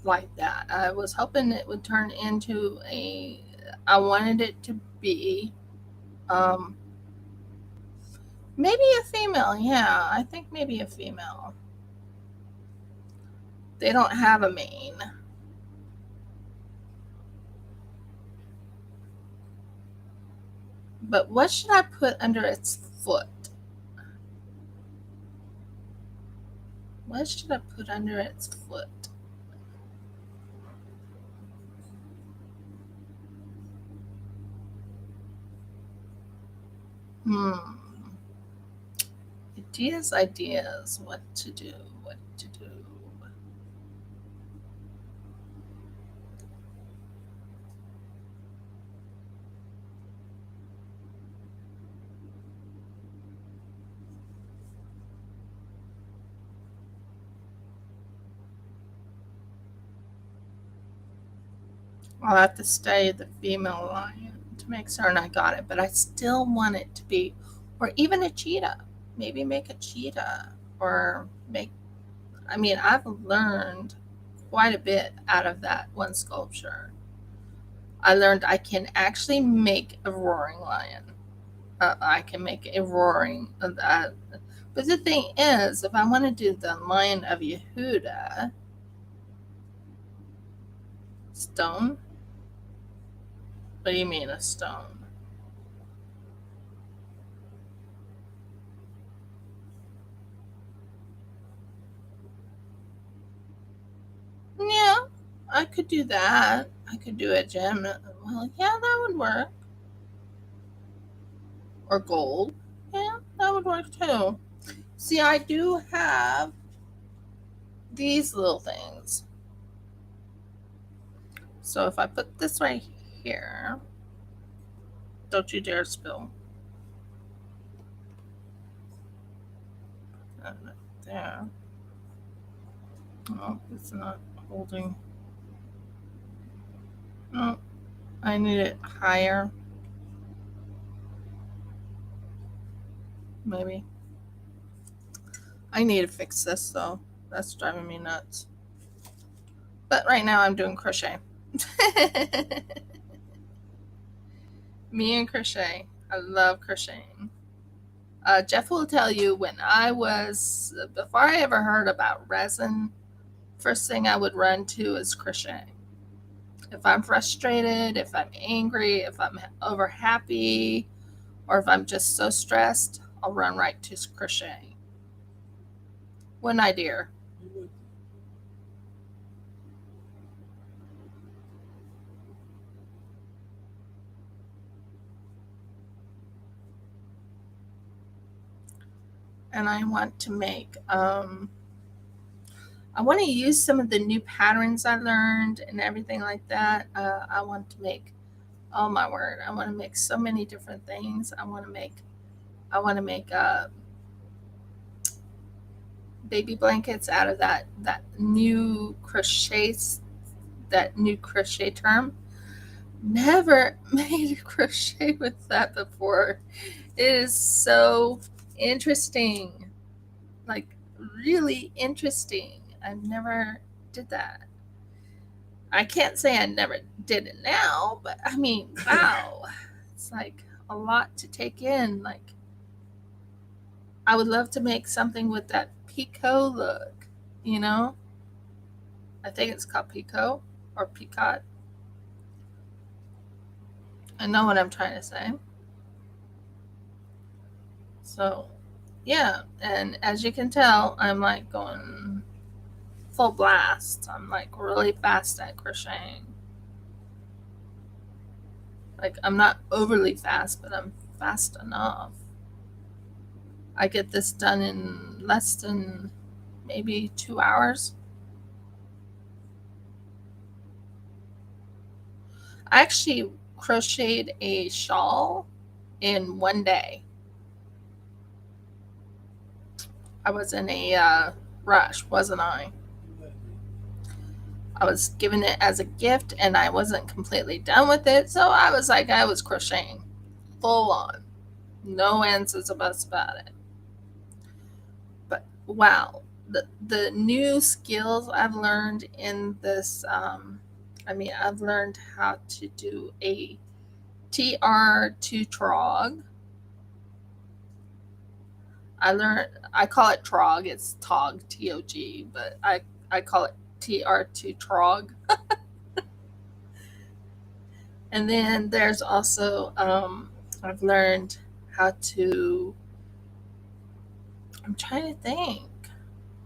like that. I was hoping it would turn into I wanted it to be um, maybe a female. Yeah, I think maybe a female. They don't have a mane. But what should I put under its foot? What should I put under its foot? Hmm. Ideas. What to do. What to do. I'll have to study the female lion to make certain I got it, but I still want it to be, or even a cheetah. Maybe make a cheetah, or make. I mean, I've learned quite a bit out of that one sculpture. I learned I can actually make a roaring lion. I can make a roaring. But the thing is, if I want to do the Lion of Yehuda stone, what do you mean a stone? Yeah, I could do that. I could do a gem. Well, yeah, that would work. Or gold. Yeah, that would work too. See, I do have these little things. So if I put this right here, don't you dare spill. There. Oh, it's not holding. Oh, I need it higher. Maybe. I need to fix this though. That's driving me nuts. But right now I'm doing crochet. Me and crochet. I love crocheting. Jeff will tell you before I ever heard about resin, first thing I would run to is crochet. If I'm frustrated, if I'm angry, if I'm over happy, or if I'm just so stressed, I'll run right to crochet. Wouldn't I, dear? And I want to make I want to use some of the new patterns I learned and everything like that. I want to make, oh my word, I want to make so many different things. I want to make baby blankets out of that new crochet term. Never made a crochet with that before. It is so interesting, like really interesting. I never did that. I can't say I never did it now, but I mean, wow, it's like a lot to take in. Like, I would love to make something with that picot look, you know? I think it's called picot or picot. I know what I'm trying to say. So, yeah, and as you can tell, I'm like going full blast. I'm like really fast at crocheting. Like I'm not overly fast, but I'm fast enough. I get this done in less than maybe 2 hours. I actually crocheted a shawl in 1 day. I was in a rush, wasn't I? I was given it as a gift and I wasn't completely done with it. So I was like, I was crocheting full on. No ands or buts about it. But wow, the new skills I've learned in this, I've learned how to do a TR2 trog. I call it trog, it's tog, T-O-G, but I call it TR2 trog. And then there's also, I've learned how to, I'm trying to think,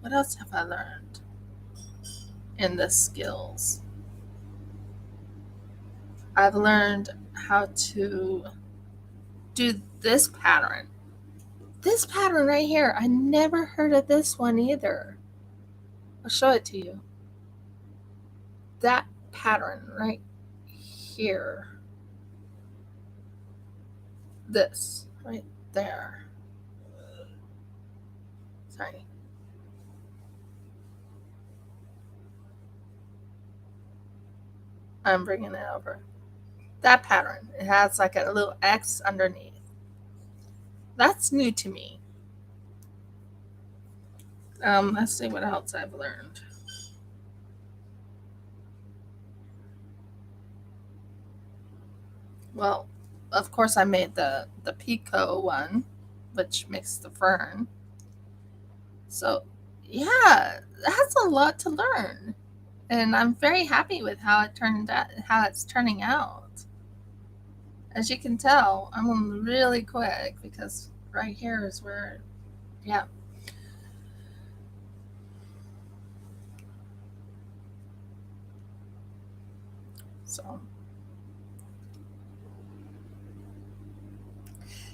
what else have I learned in the skills? I've learned how to do this pattern. This pattern right here, I never heard of this one either. I'll show it to you. That pattern right here. This right there. Sorry. I'm bringing it over. That pattern. It has like a little X underneath. That's new to me. Let's see what else I've learned. Well, of course I made the Pico one, which makes the fern. So yeah, that's a lot to learn. And I'm very happy with how it's turning out. As you can tell, I'm really quick because right here is where, yeah.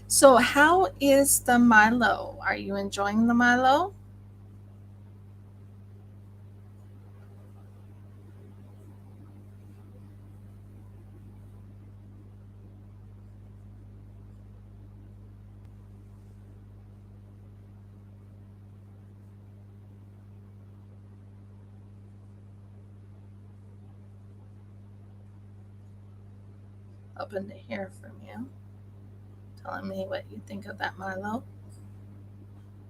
So how is the Milo? Are you enjoying the Milo? Hoping to hear from you, telling me what you think of that Milo.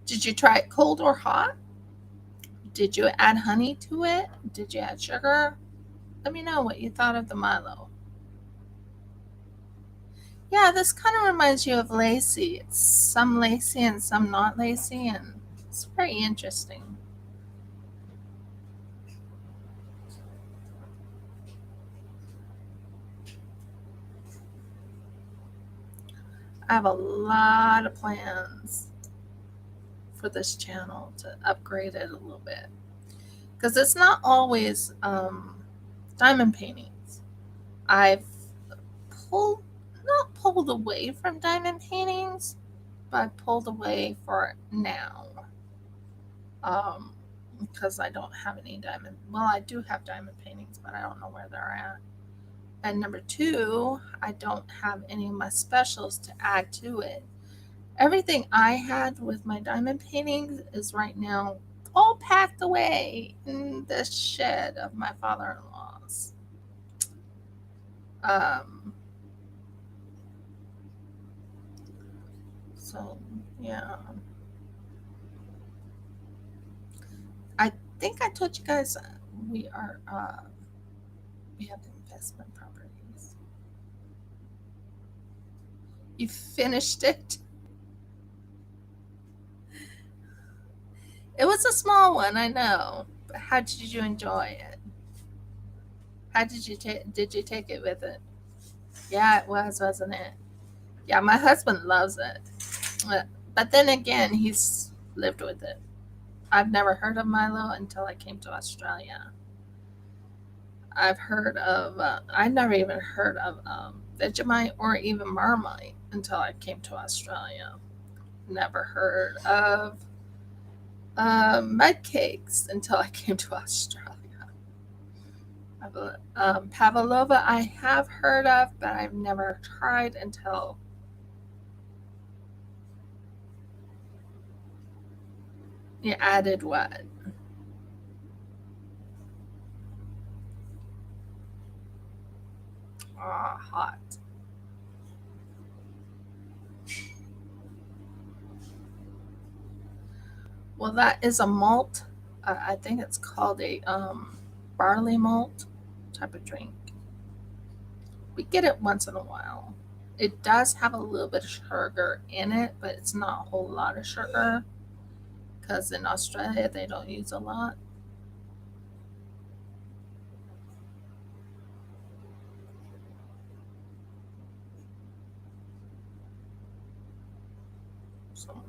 Did you try it cold or hot? Did you add honey to it? Did you add sugar? Let me know what you thought of the Milo. Yeah, this kind of reminds you of lacy. It's some lacy and some not lacy, and it's very interesting. I have a lot of plans for this channel to upgrade it a little bit, because it's not always diamond paintings. I've not pulled away from diamond paintings, but I pulled away for now, because I don't have any diamond. Well, I do have diamond paintings, but I don't know where they're at. And number two, I don't have any of my specials to add to it. Everything I had with my diamond paintings is right now all packed away in the shed of my father-in-law's. So yeah, I think I told you guys we have investment properties. You finished it? It was a small one, I know. But how did you enjoy it? How did you take it with it? Yeah, it was, wasn't it? Yeah, my husband loves it. But then again, he's lived with it. I've never heard of Milo until I came to Australia. I never even heard of Vegemite or even Marmite until I came to Australia. Never heard of mud cakes until I came to Australia. Pavlova I have heard of, but I've never tried until you added what? Hot. Well, that is a malt. I think it's called a barley malt type of drink. We get it once in a while. It does have a little bit of sugar in it, but it's not a whole lot of sugar because in Australia they don't use a lot. So,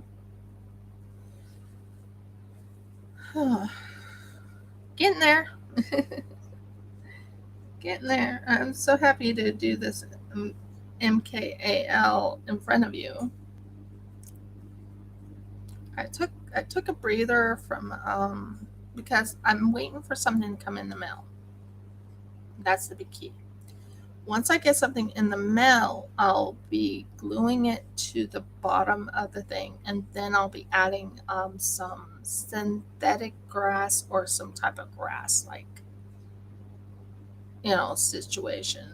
getting there. Getting there. I'm so happy to do this MKAL in front of you. I took a breather from because I'm waiting for something to come in the mail. That's the big key. Once I get something in the mail, I'll be gluing it to the bottom of the thing, and then I'll be adding some synthetic grass or some type of grass, like situation,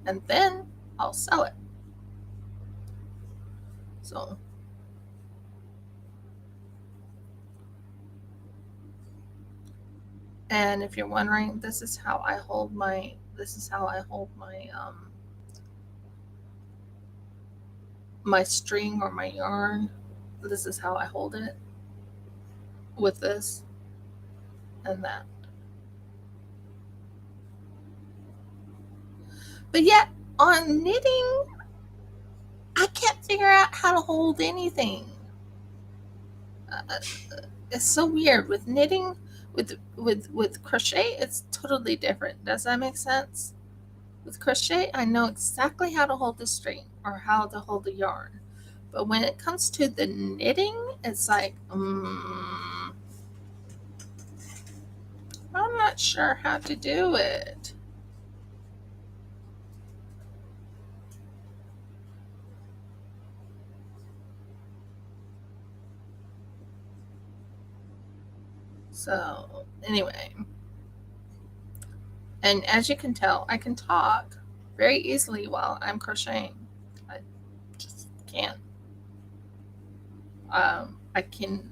and then I'll sell it. So, and if you're wondering, this is how I hold my my string or my yarn. This is how I hold it with this and that. But yet on knitting, I can't figure out how to hold anything. Uh, it's so weird with knitting. With crochet, it's totally different. Does that make sense? With crochet, I know exactly how to hold the string or how to hold the yarn. But when it comes to the knitting, it's like, I'm not sure how to do it. So, anyway, and as you can tell, I can talk very easily while I'm crocheting. I just can't. I can,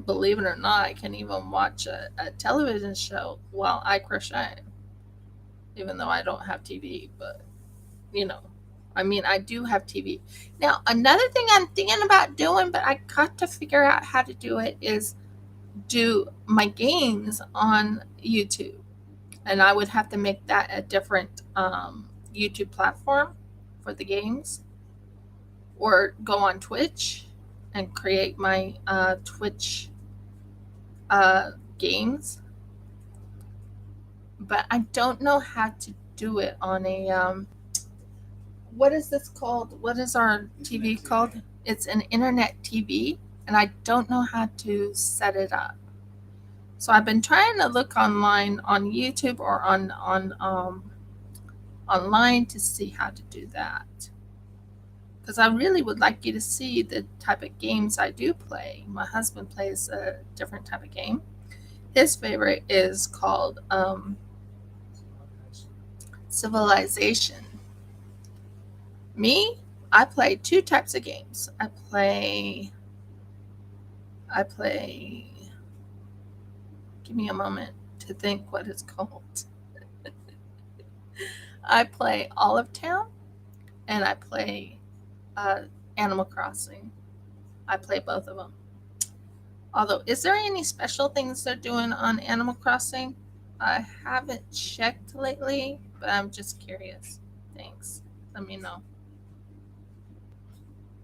believe it or not, I can even watch a television show while I crochet, even though I don't have TV. But, you know, I mean, I do have TV. Now, another thing I'm thinking about doing, but I got to figure out how to do it, is do my games on YouTube. And I would have to make that a different YouTube platform for the games, or go on Twitch and create my Twitch games. But I don't know how to do it on a what is this called? What is our TV called? It's an internet TV, and I don't know how to set it up. So I've been trying to look online on YouTube or on online to see how to do that. Because I really would like you to see the type of games I do play. My husband plays a different type of game. His favorite is called Civilization. Me, I play two types of games. I play, give me a moment to think what it's called. I play Olive Town, and I play Animal Crossing. I play both of them. Although, is there any special things they're doing on Animal Crossing? I haven't checked lately, but I'm just curious. Thanks. Let me know.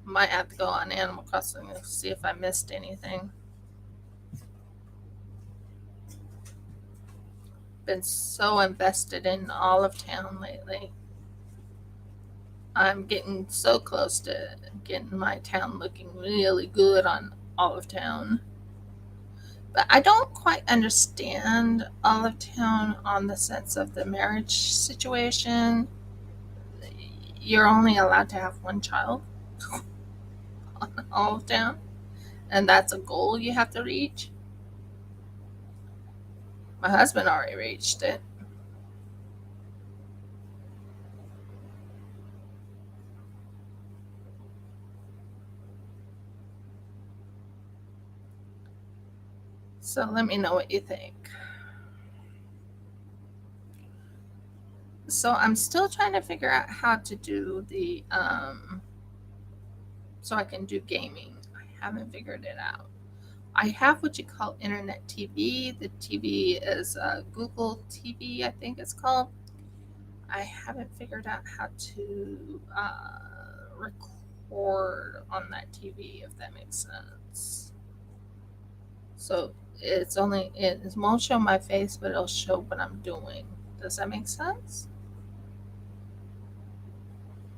Might have to go on Animal Crossing and see if I missed anything. been so invested in Olive Town lately. I'm getting so close to getting my town looking really good on Olive Town. But I don't quite understand Olive Town on the sense of the marriage situation. You're only allowed to have one child on Olive Town, and that's a goal you have to reach. My husband already reached it. So let me know what you think. So I'm still trying to figure out how to do the so I can do gaming. I haven't figured it out. I have what you call internet TV. The TV is Google TV, I think it's called. I haven't figured out how to record on that TV, if that makes sense. So it won't show my face, but it'll show what I'm doing. Does that make sense?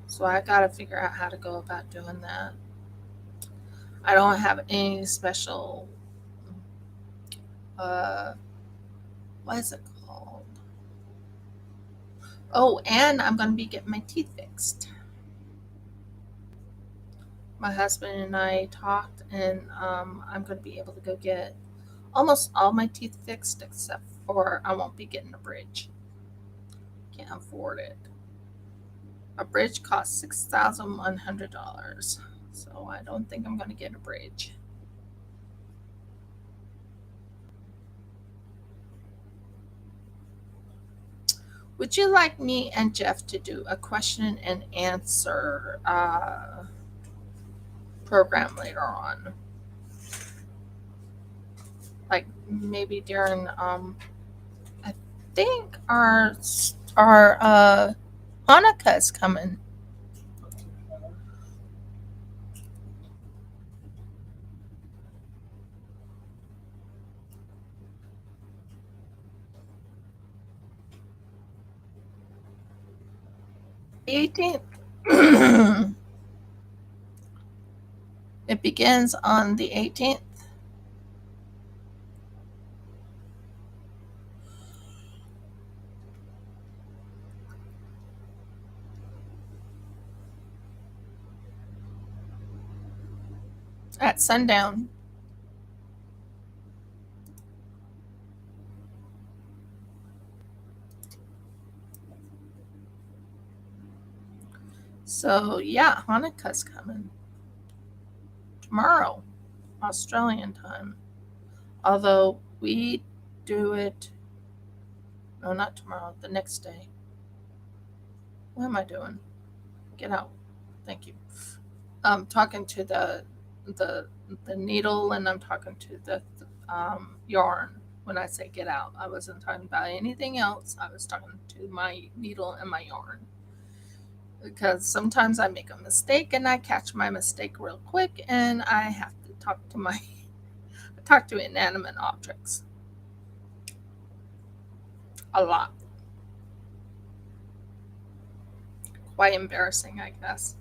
So I gotta figure out how to go about doing that. I don't have any special uh what is it called? Oh, and I'm gonna be getting my teeth fixed. My husband and I talked, and I'm gonna be able to go get almost all my teeth fixed except for I won't be getting a bridge. Can't afford it. A bridge costs $6,100, so I don't think I'm gonna get a bridge. Would you like me and Jeff to do a question and answer program later on? Like maybe during I think our Hanukkah is coming. The 18th. It begins on the 18th. At sundown. So yeah, Hanukkah's coming tomorrow, Australian time. Although we do it, no, not tomorrow, the next day. What am I doing? Get out. Thank you. I'm talking to the the needle, and I'm talking to the yarn. When I say get out, I wasn't talking about anything else. I was talking to my needle and my yarn, because sometimes I make a mistake and I catch my mistake real quick, and I have to talk to inanimate objects a lot. Quite embarrassing, I guess.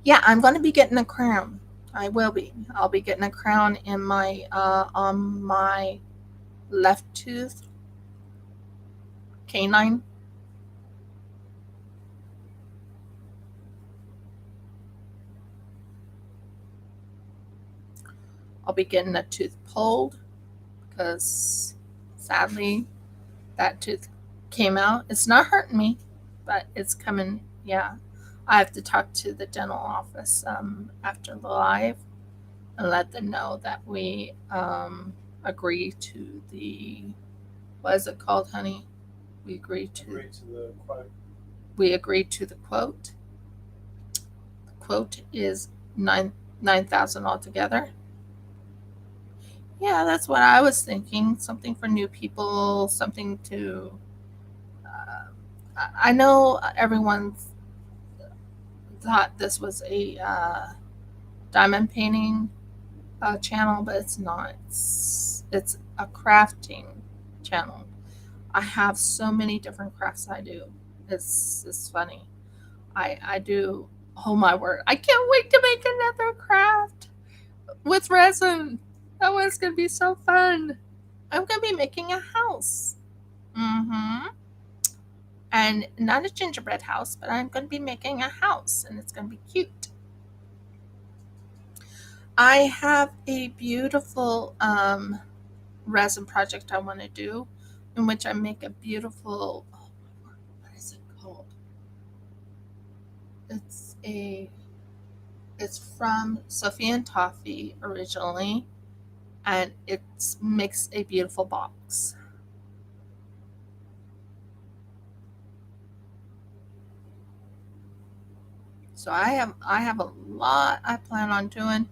Yeah, I'm going to be getting a crown. I will be. I'll be getting a crown in my on my left tooth canine. I'll be getting a tooth pulled because sadly that tooth came out. It's not hurting me, but it's coming. Yeah, I have to talk to the dental office after the live and let them know that we agree to the, what is it called, honey? We agree to the quote. We agreed to the quote. The quote is 9,000 altogether. Yeah, that's what I was thinking. Something for new people, something to. I know everyone thought this was a diamond painting, channel, but it's not. It's a crafting channel. I have so many different crafts I do. It's funny. I do. Oh my word! I can't wait to make another craft with resin. That one's gonna be so fun. I'm gonna be making a house. Mm-hmm. And not a gingerbread house, but I'm gonna be making a house, and it's gonna be cute. I have a beautiful resin project I want to do, in which I make a beautiful. Oh my word! What is it called? It's a. It's from Sophie and Toffee originally, and it makes a beautiful box. So I have a lot I plan on doing.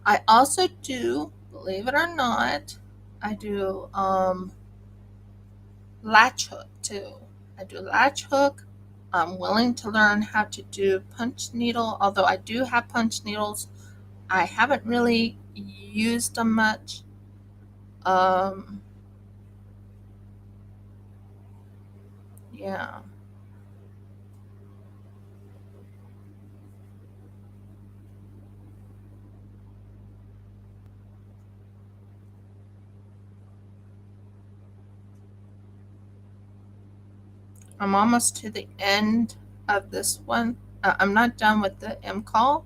I also do, believe it or not, I do latch hook too. I do latch hook. I'm willing to learn how to do punch needle, although I do have punch needles. I haven't really used them much. Um, yeah. I'm almost to the end of this one. I'm not done with the MKAL,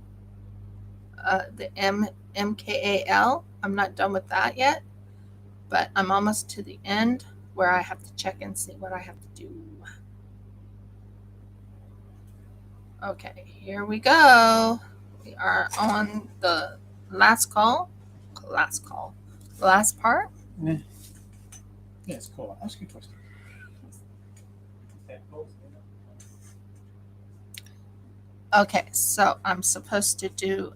the MKAL. I'm not done with that yet, but I'm almost to the end where I have to check and see what I have to do. Okay, here we go. We are on the last call. Last part. Yeah. Yes, cool. Ask you a question. Okay, so I'm supposed to do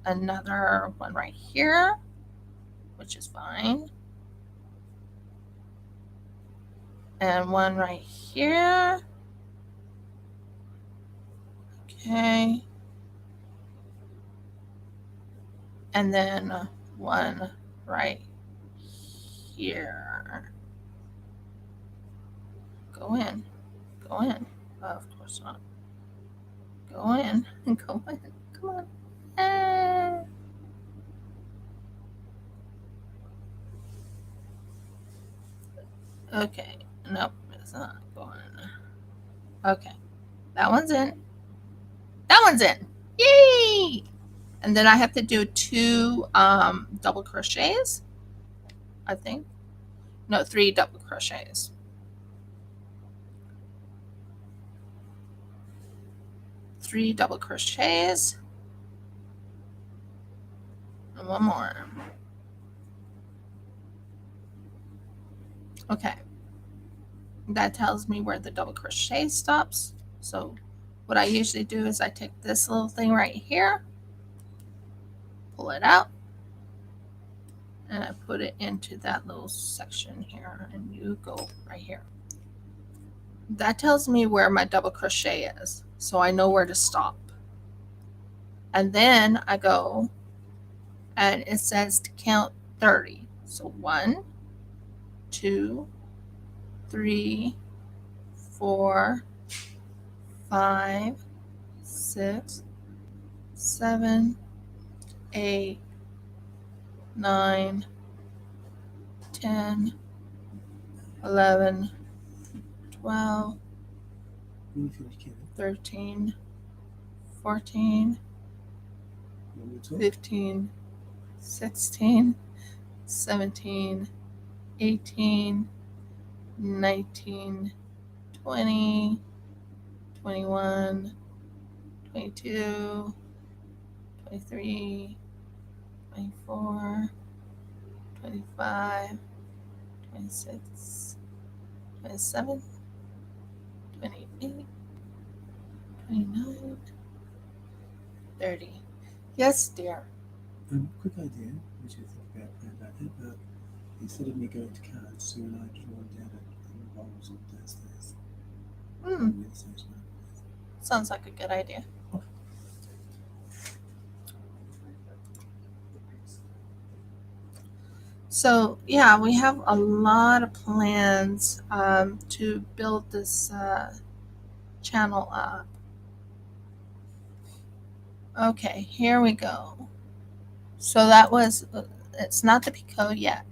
another one right here, which is fine. And one right here. Okay. And then one right here. Go in. Go in. Oh, of course not. Go in. Go in. Come on. Okay. Nope. It's not going. Okay. That one's in. That one's in. Yay! And then I have to do two double crochets, I think. No, 3 double crochets. 3 double crochets. And one more. Okay. That tells me where the double crochet stops. So what I usually do is I take this little thing right here, pull it out, and I put it into that little section here, and you go right here. That tells me where my double crochet is, so I know where to stop. And then I go, and it says to count 30. So 1, 2, 3, 4, 5, 6, 7, 8, 9, 10, 11, 12, 13, 14, 15, 16, 17, 18, 19, 20, 21, 22, 23, 24, 25, 26, 27, 28, 29, 30. Yes, dear. Quick idea, which I think about it, but instead of me going to cards, Sue and I draw down at rolls on Thursdays. Sounds like a good idea. So yeah, we have a lot of plans to build this channel up. Okay, here we go. So that was, it's not the picot yet.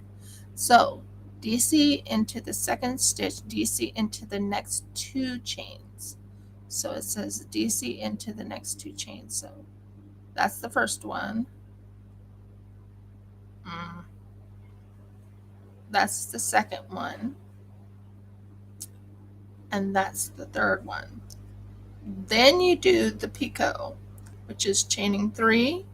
So DC into the second stitch, DC into the next 2 chains. So it says DC into the next 2 chains. So that's the first one. That's the second one. And that's the third one. Then you do the picot, which is chaining 3,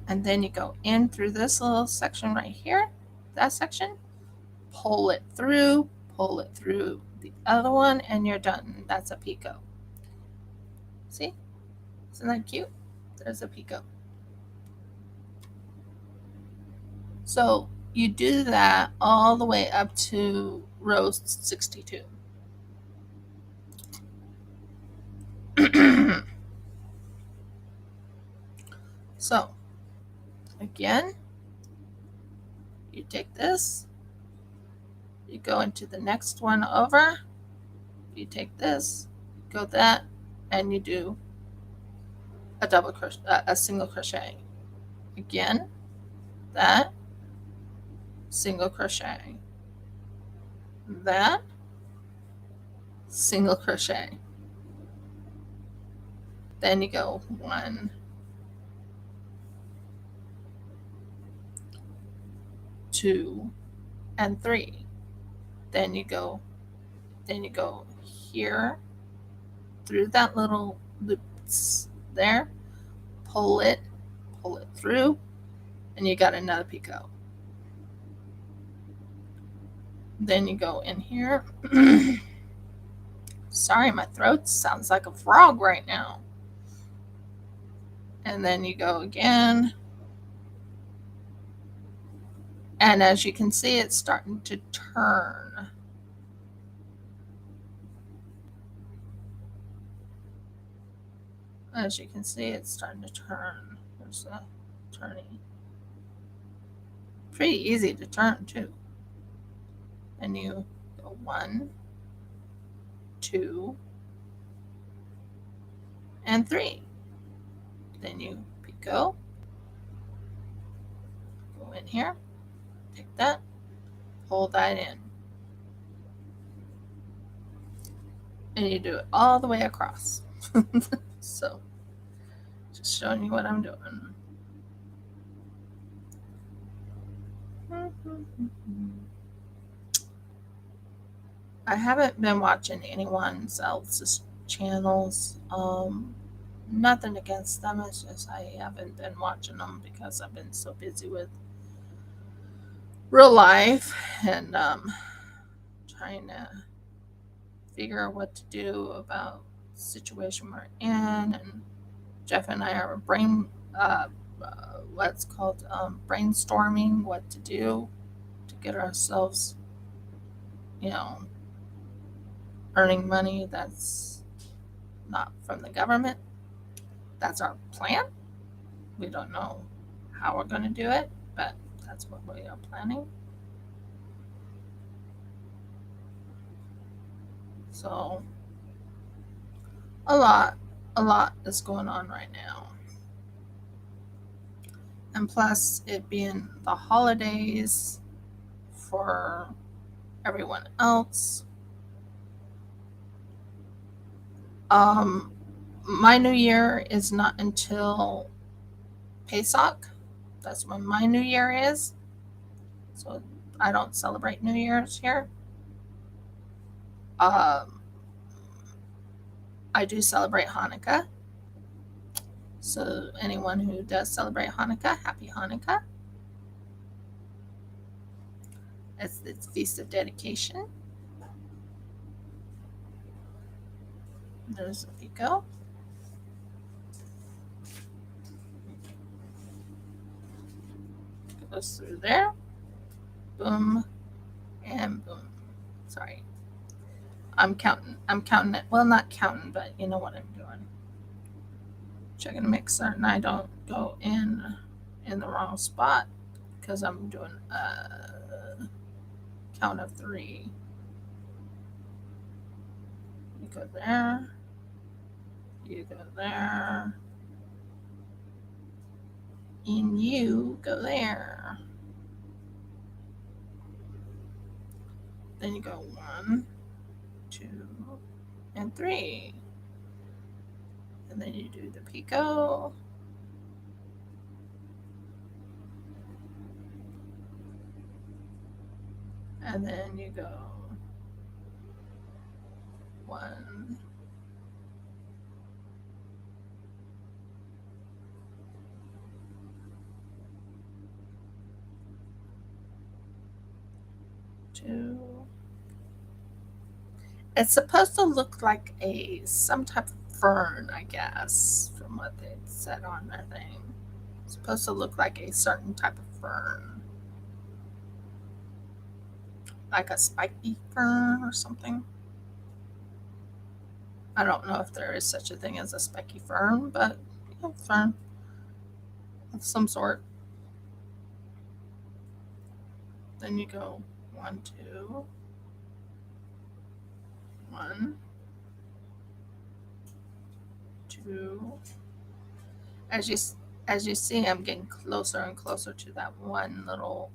and then you go in through this little section right here, that section, pull it through the other one, and you're done. That's a picot. See? Isn't that cute? There's a picot. So you do that all the way up to row 62. So again, you take this, you go into the next one over, you take this, go that, and you do a double crochet, a single crochet. Again, that, single crochet, that, single crochet. Then you go 1, 2, and 3. Then you go here through that little loops there, pull it through, and you got another picot. Then you go in here. Sorry, my throat sounds like a frog right now. And then you go again. And as you can see, it's starting to turn. As you can see, it's starting to turn. There's a turning. Pretty easy to turn too. And you go 1, 2, and 3. Then you picot, go in here, take that, pull that in. And you do it all the way across. So, just showing you what I'm doing. I haven't been watching anyone else's channels. Nothing against them. It's just I haven't been watching them because I've been so busy with real life and trying to figure out what to do about the situation we're in. And Jeff and I are brainstorming what to do to get ourselves, earning money that's not from the government. That's our plan. We don't know how we're going to do it, but that's what we are planning. So a lot is going on right now. And plus it being the holidays for everyone else. My New Year is not until Pesach. That's when my New Year is. So I don't celebrate New Year's here. I do celebrate Hanukkah. So anyone who does celebrate Hanukkah, happy Hanukkah. It's Feast of Dedication. There's a picot. Goes through there. Boom and boom. Sorry. I'm counting it. Well, not counting, but you know what I'm doing. Checking to make certain I don't go in the wrong spot because I'm doing a count of 3. You go there, you go there, and you go there. Then you go 1, 2, and 3. And then you do the picot. And then you go 1, 2. It's supposed to look like some type of fern, I guess, from what they said on their thing. It's supposed to look like a certain type of fern, like a spiky fern or something. I don't know if there is such a thing as a spiky fern, but fern of some sort. Then you go 1, 2, 1, 2. As you see, I'm getting closer and closer to that one little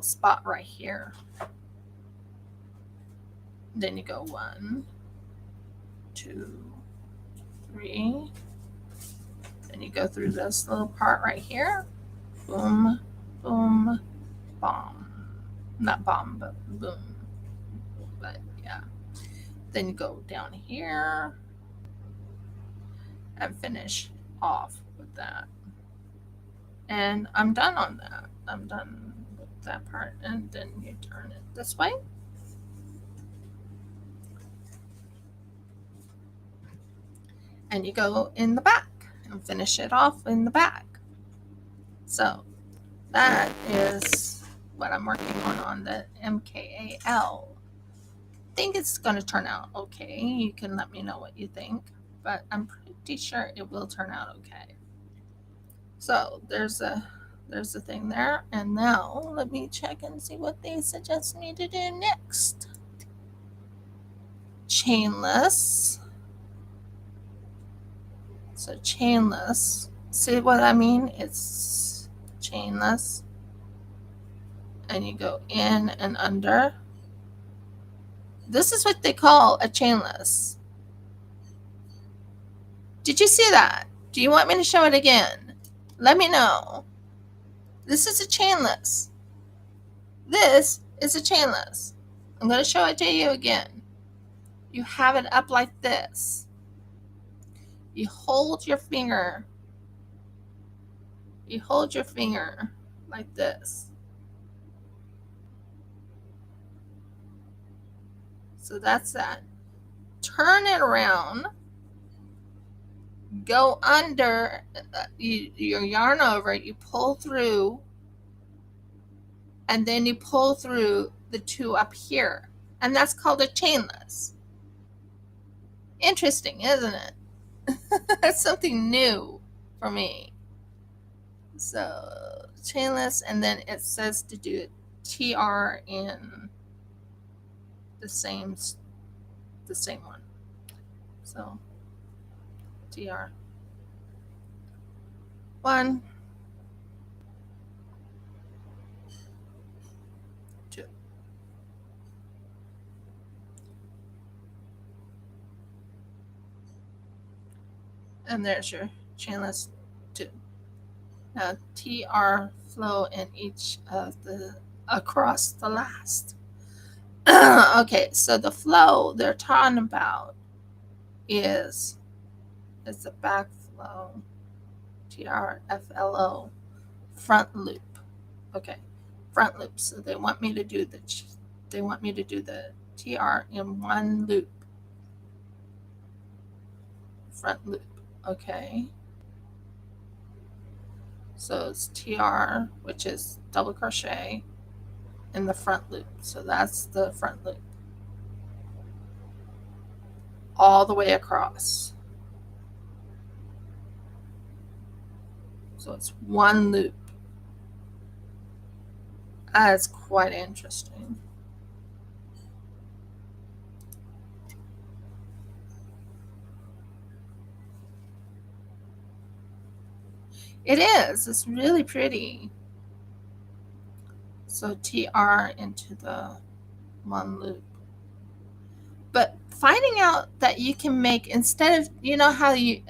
spot right here. Then you go 1, 2, 3. Then you go through this little part right here. Boom, boom, bomb. Not bomb, but boom. But yeah. Then you go down here and finish off with that. And I'm done on that. I'm done with that part. And then you turn it this way. And you go in the back and finish it off in the back. So that is what I'm working on the MKAL. I think it's going to turn out okay. You can let me know what you think, but I'm pretty sure it will turn out okay. So there's a thing there, and now let me check and see what they suggest me to do next. Chainless. So chainless. See what I mean? It's chainless. And you go in and under. This is what they call a chainless. Did you see that? Do you want me to show it again? Let me know. This is a chainless. This is a chainless. I'm going to show it to you again. You have it up like this. You hold your finger. You hold your finger like this. So that's that. Turn it around. Go under your yarn over it. You pull through. And then you pull through the 2 up here. And that's called a chainless. Interesting, isn't it? That's something new for me. So chainless, and then it says to do TR in the same one. So TR 1, 2. And there's your chainless 2. Now TR flow in each of the across the last. Okay, so the flow they're talking about is the back flow, TRFLO, front loop. Okay, front loop. So they want me to do the TR in 1 loop, front loop. Okay. So it's TR, which is double crochet in the front loop. So that's the front loop. All the way across. So it's one loop. That's quite interesting. It is. It's really pretty. So TR into the one loop. But finding out that you can make, instead of, you know how you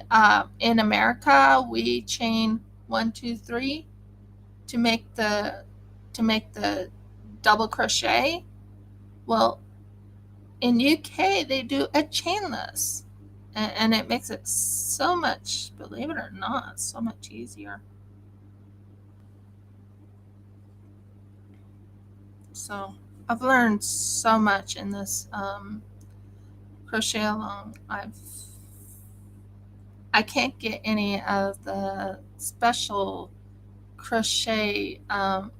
in America we chain 1, 2, 3 to make the double crochet. Well, in UK they do a chainless, and it makes it so much, believe it or not, so much easier. So I've learned so much in this crochet along. I can't get any of the special crochet,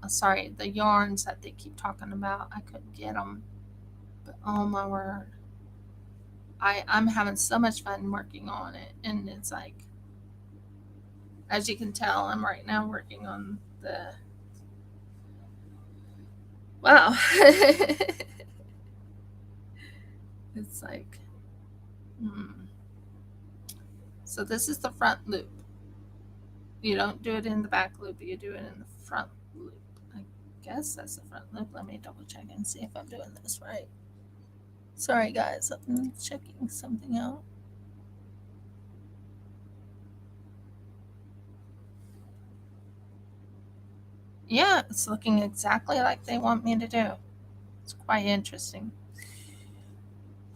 sorry, the yarns that they keep talking about. I couldn't get them, but oh my word, I'm having so much fun working on it. And it's like, as you can tell, I'm right now working on the, wow. It's like, so this is the front loop. You don't do it in the back loop, you do it in the front loop. I guess that's the front loop. Let me double check and see if I'm doing this right. Sorry guys, I'm checking something out. Yeah, it's looking exactly like they want me to do. It's quite interesting.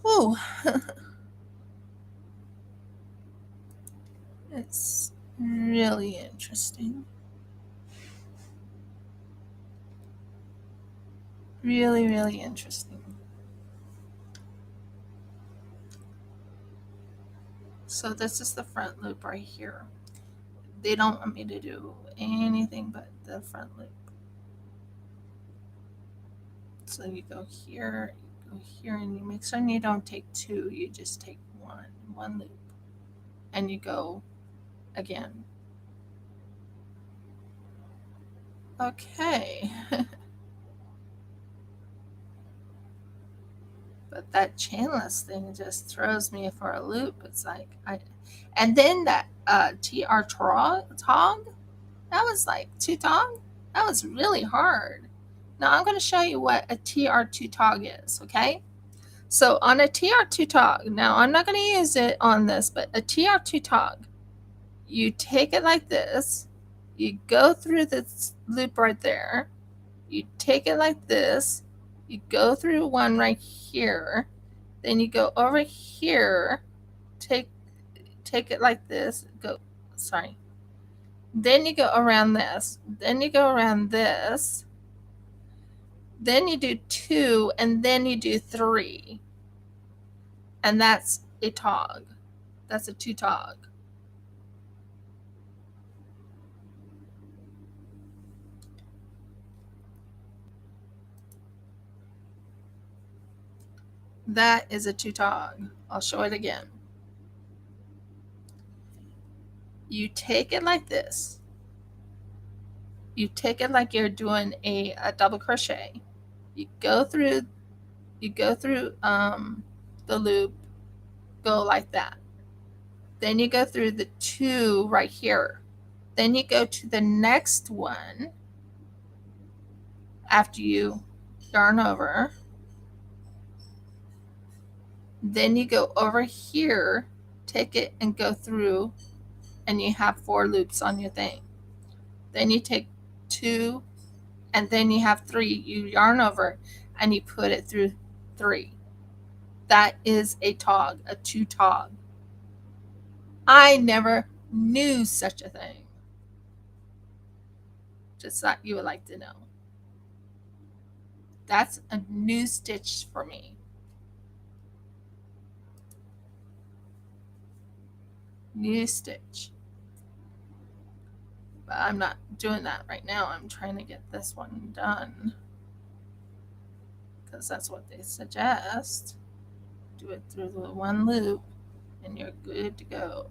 Whew. It's really interesting. Really, really interesting. So this is the front loop right here. They don't want me to do anything but the front loop. So you go here, and you make sure you don't take two, you just take one loop, and you go again. Okay. But that chainless thing just throws me for a loop. It's like and then that TR tog, that was like two tog. That was really hard. Now I'm going to show you what a TR2 tog is, okay? So on a TR2 tog, now I'm not going to use it on this, but a TR2 tog, you take it like this, you go through this loop right there, you take it like this, you go through one right here, then you go over here, take it like this, then you go around this, then you go around this, then you do two, and then you do three, and that's a tog. That's a two tog. That is a two tog. I'll show it again. You take it like this. You take it like you're doing a double crochet. You go through the loop, go like that. Then you go through the two right here. Then you go to the next one after you yarn over. Then you go over here, take it and go through, and you have 4 loops on your thing. Then you take 2, and then you have 3. You yarn over and you put it through 3. That is a tog, a 2 tog. I never knew such a thing. Just thought you would like to know. That's a new stitch for me. New stitch. But I'm not doing that right now. I'm trying to get this one done, because that's what they suggest. Do it through the one loop and you're good to go.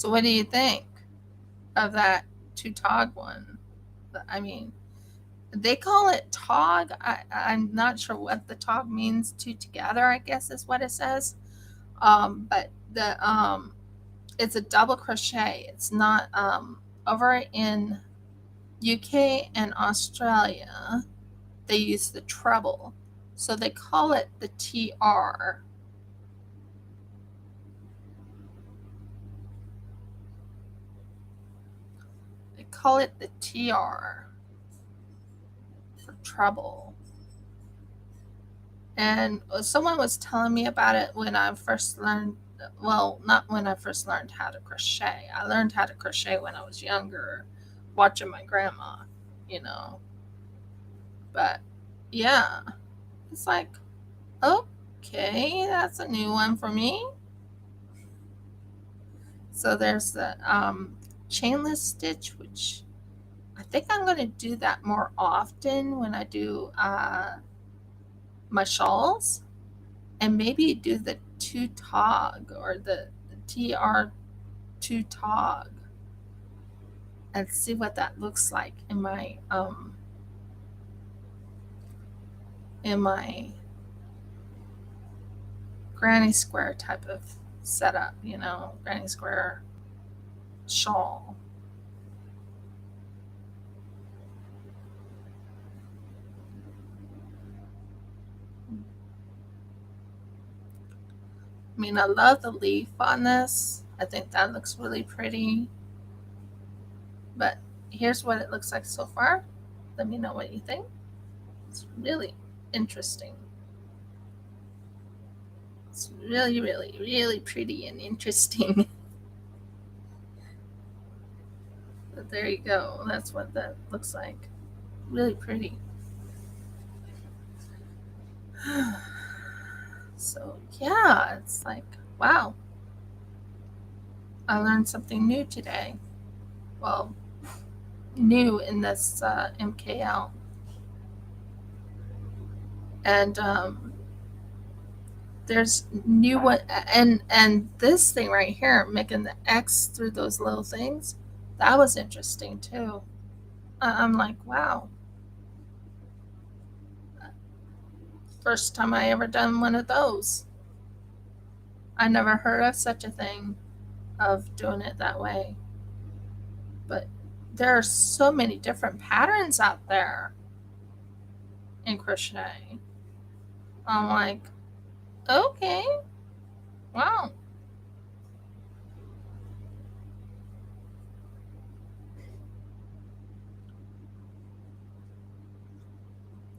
So what do you think of that two-tog one? I mean, they call it tog. I'm not sure what the tog means. Two together, I guess is what it says. But it's a double crochet. It's not over in UK and Australia. They use the treble, so they call it the TR. They call it the TR for treble. And someone was telling me about it when I first learned, well, not when I first learned how to crochet. I learned how to crochet when I was younger, watching my grandma, you know. But yeah, it's like, okay, that's a new one for me. So there's the chainless stitch, which I think I'm going to do that more often when I do my shawls, and maybe do the two tog or the TR2 tog and see what that looks like in my granny square type of setup, you know, granny square shawl. I mean, I love the leaf on this. I think that looks really pretty. But here's what it looks like so far. Let me know what you think. It's really interesting. It's really, really, really pretty and interesting. But there you go. That's what that looks like. Really pretty. So, yeah, it's like, wow. I learned something new today. Well, new in this MKL. And there's new one, and this thing right here, making the X through those little things, that was interesting too. I'm like, wow. First time I ever done one of those. I never heard of such a thing, of doing it that way. But there are so many different patterns out there in crochet. I'm like, okay, wow.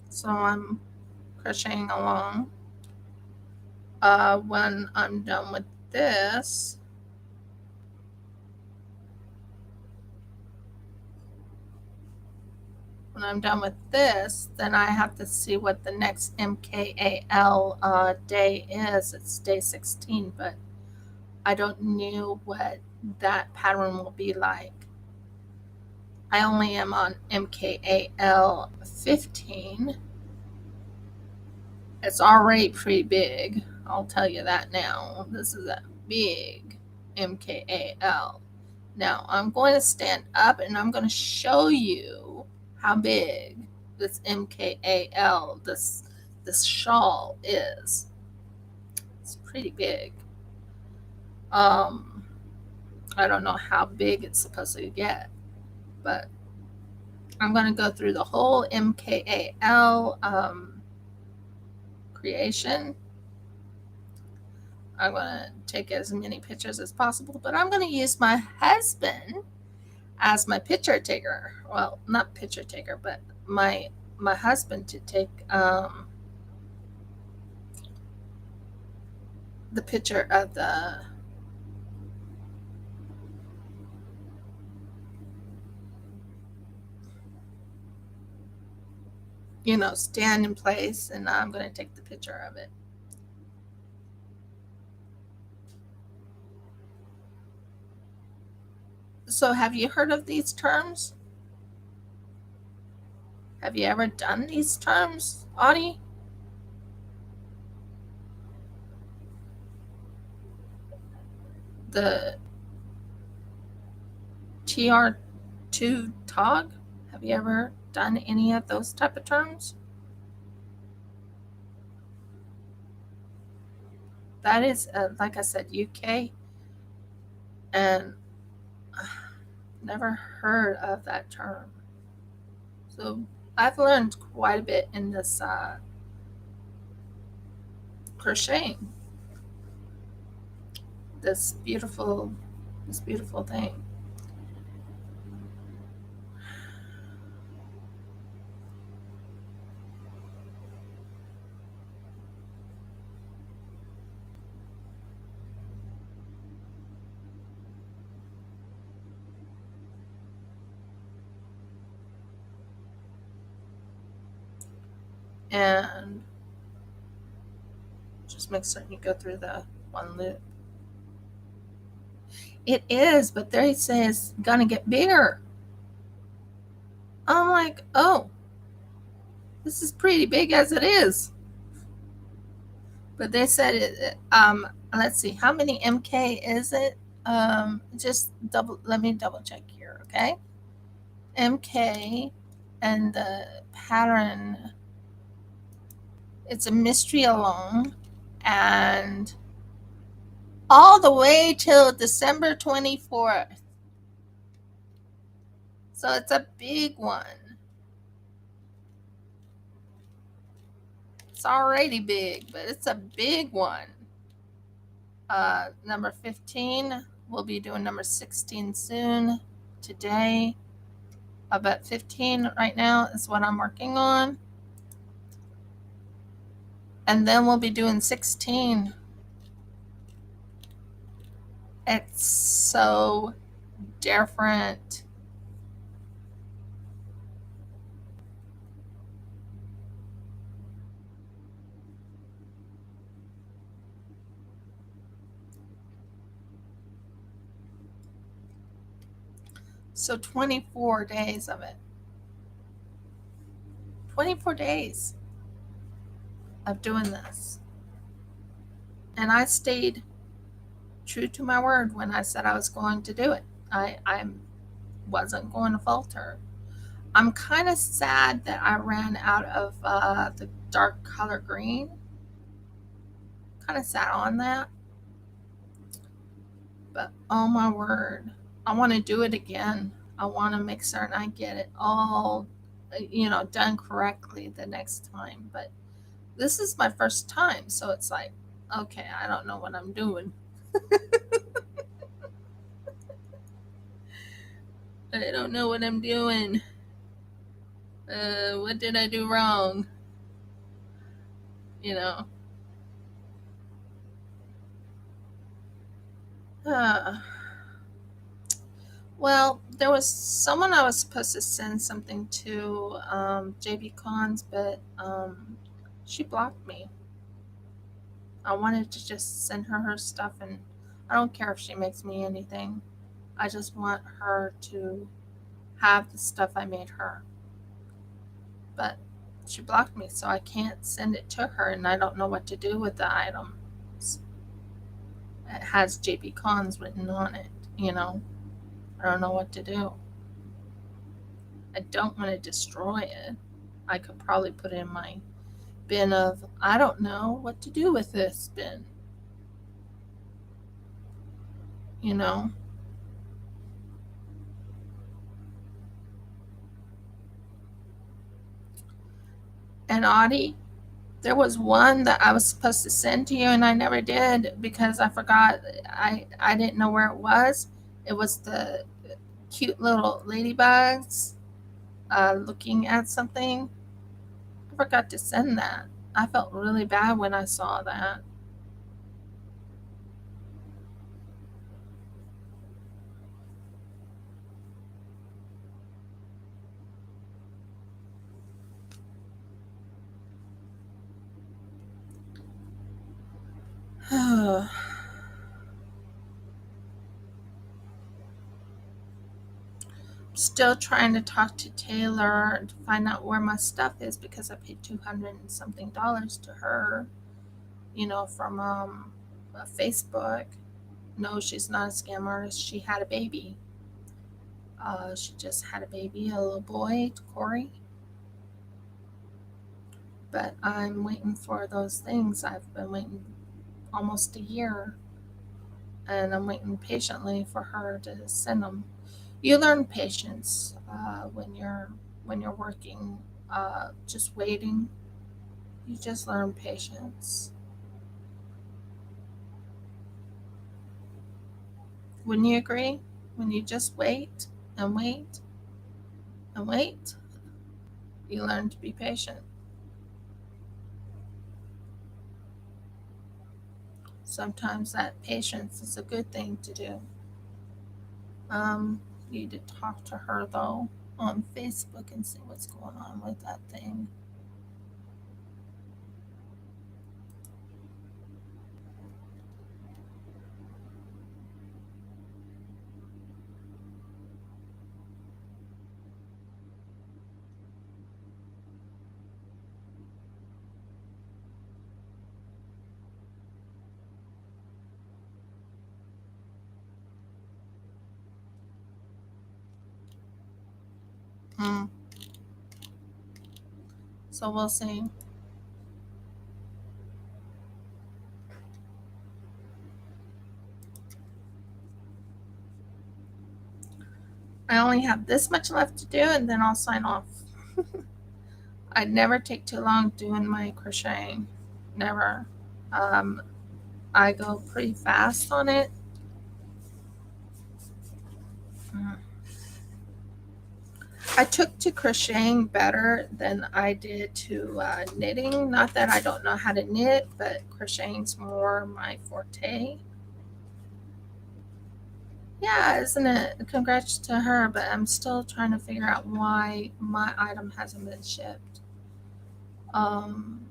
So I'm crocheting along. When I'm done with this, then I have to see what the next MKAL day is. It's day 16, but I don't know what that pattern will be like. I only am on MKAL 15. It's already pretty big. I'll tell you that now. This is a big MKAL. Now I'm going to stand up and I'm going to show you how big this MKAL, this shawl is. It's pretty big. I don't know how big it's supposed to get, but I'm going to go through the whole MKAL creation. I'm going to take as many pictures as possible, but I'm going to use my husband as my picture taker. Well, not picture taker, but my husband to take the picture of the stand in place, and I'm going to take the picture of it. So have you heard of these terms? Have you ever done these terms, Audie? The TR2 tog. Have you ever done any of those type of terms? That is, like I said, UK, and never heard of that term. So I've learned quite a bit in this crocheting, this beautiful thing. And just make certain you go through the one loop. It is, but they say it's gonna get bigger. I'm like, oh, this is pretty big as it is. But they said it. Let's see, how many MK is it? Just double. Let me double check here, okay? MK, and the pattern. It's a mystery alone, and all the way till December 24th. So it's a big one. It's already big, but it's a big one. Number 15, we'll be doing number 16 soon. Today, about 15 right now is what I'm working on. And then we'll be doing 16. It's so different. So 24 days of it. 24 days of doing this. And I stayed true to my word when I said I was going to do it. I wasn't going to falter. I'm kind of sad that I ran out of the dark color green. Kind of sad on that. But oh my word, I want to do it again. I want to make certain I get it all, done correctly the next time. But this is my first time, so it's like, okay, I don't know what I'm doing. I don't know what I'm doing. What did I do wrong? You know. Uh, well, there was someone I was supposed to send something to, JB Cons, but she blocked me. I wanted to just send her stuff, and I don't care if she makes me anything. I just want her to have the stuff I made her. But she blocked me, so I can't send it to her, and I don't know what to do with the item. It has JB Cons written on it, I don't know what to do. I don't want to destroy it. I could probably put it in my bin of, I don't know what to do with this bin. You know? And Audie, there was one that I was supposed to send to you and I never did because I forgot. I didn't know where it was. It was the cute little ladybugs looking at something. I forgot to send that. I felt really bad when I saw that. Still trying to talk to Taylor to find out where my stuff is because I paid $200 and something to her, from Facebook. No, she's not a scam artist. She had a baby. She just had a baby, a little boy, Corey. But I'm waiting for those things. I've been waiting almost a year, and I'm waiting patiently for her to send them. You learn patience when you're working. Just waiting. You just learn patience. Wouldn't you agree? When you just wait and wait and wait, you learn to be patient. Sometimes that patience is a good thing to do. Need to talk to her though on Facebook and see what's going on with that thing. Mm. So we'll see. I only have this much left to do and then I'll sign off. I never take too long doing my crocheting. Never. Um, I go pretty fast on it. Mm. I took to crocheting better than I did to knitting. Not that I don't know how to knit, but crocheting's more my forte. Yeah, isn't it? Congrats to her, but I'm still trying to figure out why my item hasn't been shipped. Um,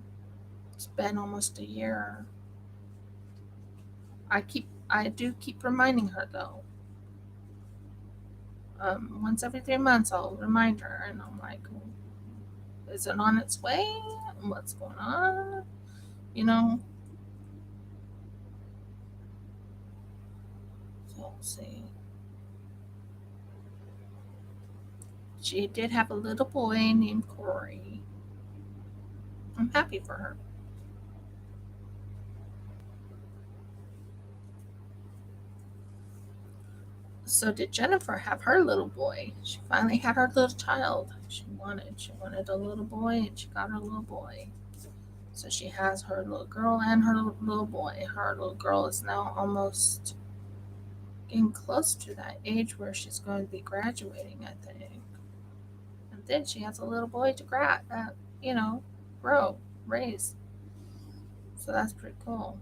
it's been almost a year. I do keep reminding her though. Once every 3 months, I'll remind her, and I'm like, "Is it on its way? What's going on?" You know. So we'll see. She did have a little boy named Corey. I'm happy for her. So did Jennifer have her little boy. She finally had her little child. She wanted a little boy, and she got her little boy. So she has her little girl and her little boy. Her little girl is now almost getting close to that age where she's going to be graduating, I think. And then she has a little boy to you know, grow, raise. So that's pretty cool.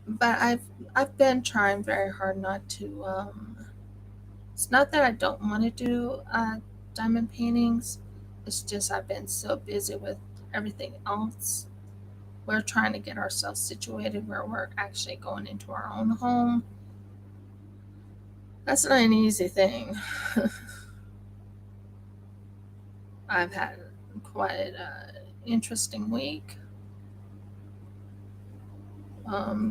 But I've been trying very hard not to. It's not that I don't want to do diamond paintings. It's just I've been so busy with everything else. We're trying to get ourselves situated where we're actually going into our own home. That's not an easy thing. I've had quite an interesting week.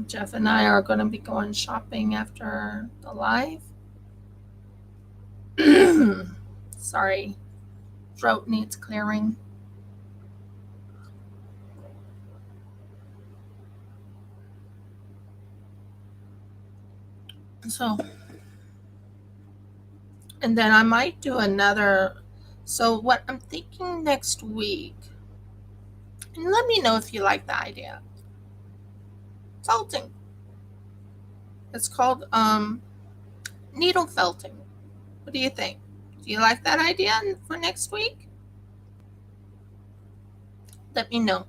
Jeff and I are going to be going shopping after the live. Sorry, throat needs clearing. So, and then I might do another. So, what I'm thinking next week, and let me know if you like the idea. Felting. It's called needle felting. What do you think? Do you like that idea for next week? Let me know.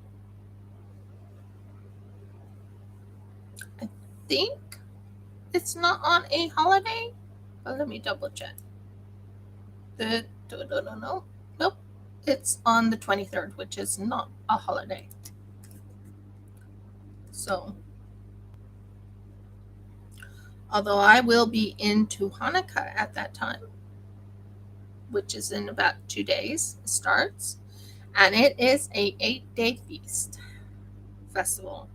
I think it's not on a holiday, but let me double check. No, nope. It's on the 23rd, which is not a holiday. So, although I will be into Hanukkah at that time, which is in about 2 days, it starts, and it is a 8-day feast festival.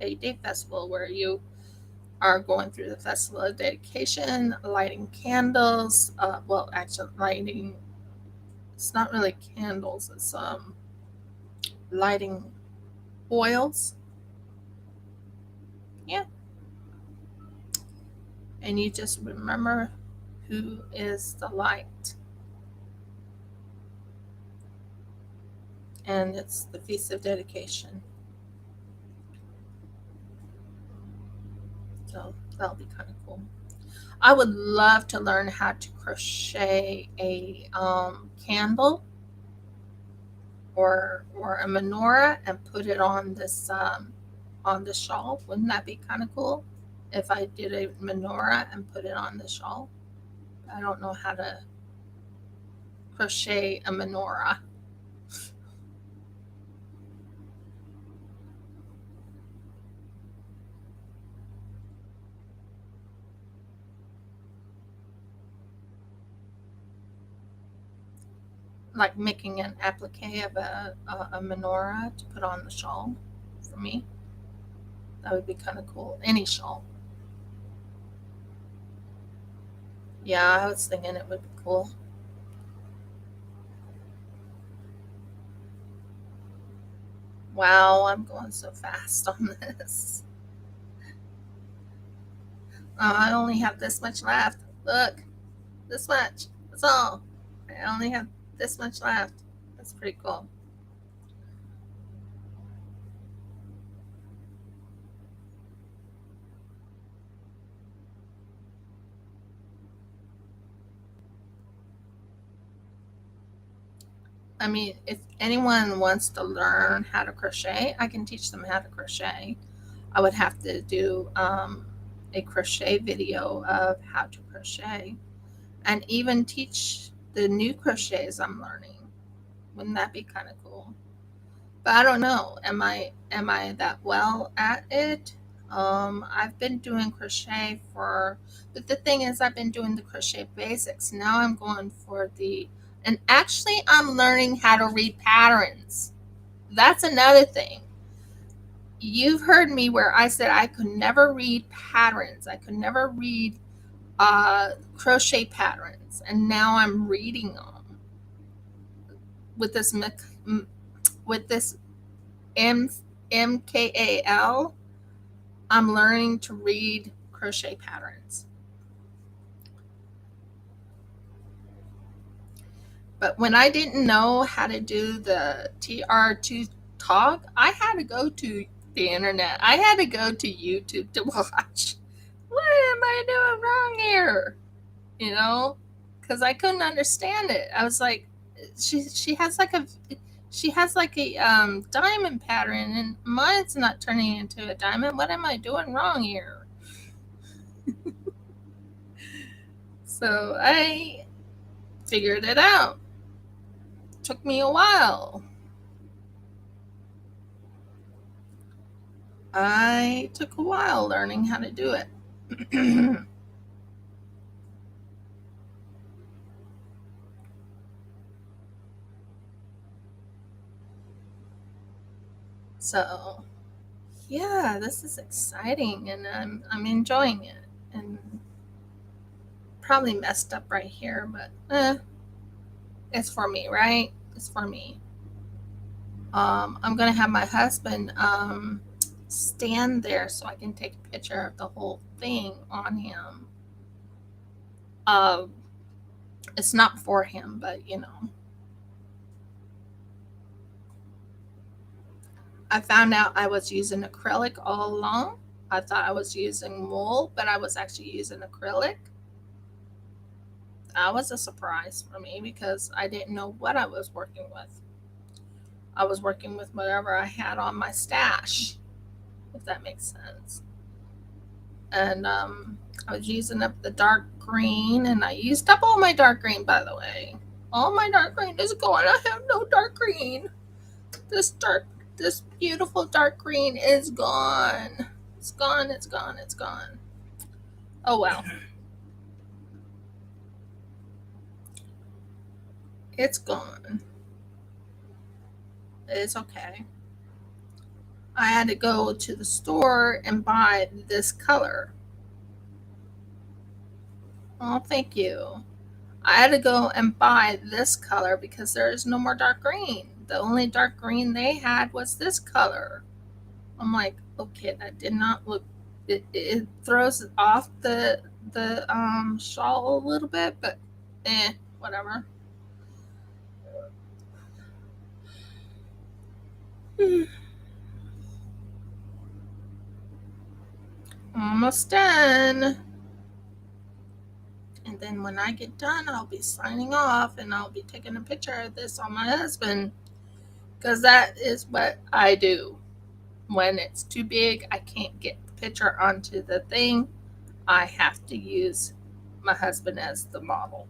8-day festival where you are going through the festival of dedication, lighting candles. Well, actually, lighting. It's not really candles. It's lighting oils. Yeah, and you just remember who is the light, and it's the feast of dedication. So that'll be kind of cool. I would love to learn how to crochet a candle or a menorah and put it on the shawl. Wouldn't that be kind of cool? If I did a menorah and put it on the shawl. I don't know how to crochet a menorah. Like making an applique of a menorah to put on the shawl for me. That would be kind of cool. Any shawl. Yeah, I was thinking it would be cool. Wow, I'm going so fast on this. I only have this much left. Look, this much. That's all. I only have this much left. That's pretty cool. I mean, if anyone wants to learn how to crochet, I can teach them how to crochet. I would have to do a crochet video of how to crochet and even teach the new crochets I'm learning. Wouldn't that be kind of cool? But I don't know. Am I that well at it? I've been doing crochet for, but the thing is, I've been doing the crochet basics. Now I'm going for and actually, I'm learning how to read patterns. That's another thing. You've heard me where I said I could never read patterns. I could never read crochet patterns, and now I'm reading them with with this M MKAL. I'm learning to read crochet patterns. But when I didn't know how to do the TR2 talk, I had to go to the internet. I had to go to YouTube to watch. What am I doing wrong here? You know, because I couldn't understand it. I was like, she has like a diamond pattern, and mine's not turning into a diamond. What am I doing wrong here? So I figured it out. Took me a while. I took a while learning how to do it. So yeah, this is exciting, and I'm enjoying it. And probably messed up right here, but it's for me, right? It's for me. I'm gonna have my husband stand there so I can take a picture of the whole thing on him. Uh, it's not for him, but you know. I found out I was using acrylic all along. I thought I was using wool, but I was actually using acrylic. That was a surprise for me because I didn't know what I was working with. I was working with whatever I had on my stash, if that makes sense. And I was using up the dark green, and I used up all my dark green, by the way. All my dark green is gone. I have no dark green. This dark, this beautiful dark green is gone. It's gone. It's gone. It's gone. Oh well. It's gone. It's okay. I had to go to the store and buy this color. Oh, thank you. I had to go and buy this color because there is no more dark green. The only dark green they had was this color. I'm like, okay, that did not look. It throws off the shawl a little bit, but whatever. Almost done. And then when I get done, I'll be signing off and I'll be taking a picture of this on my husband because that is what I do. When it's too big, I can't get the picture onto the thing. I have to use my husband as the model.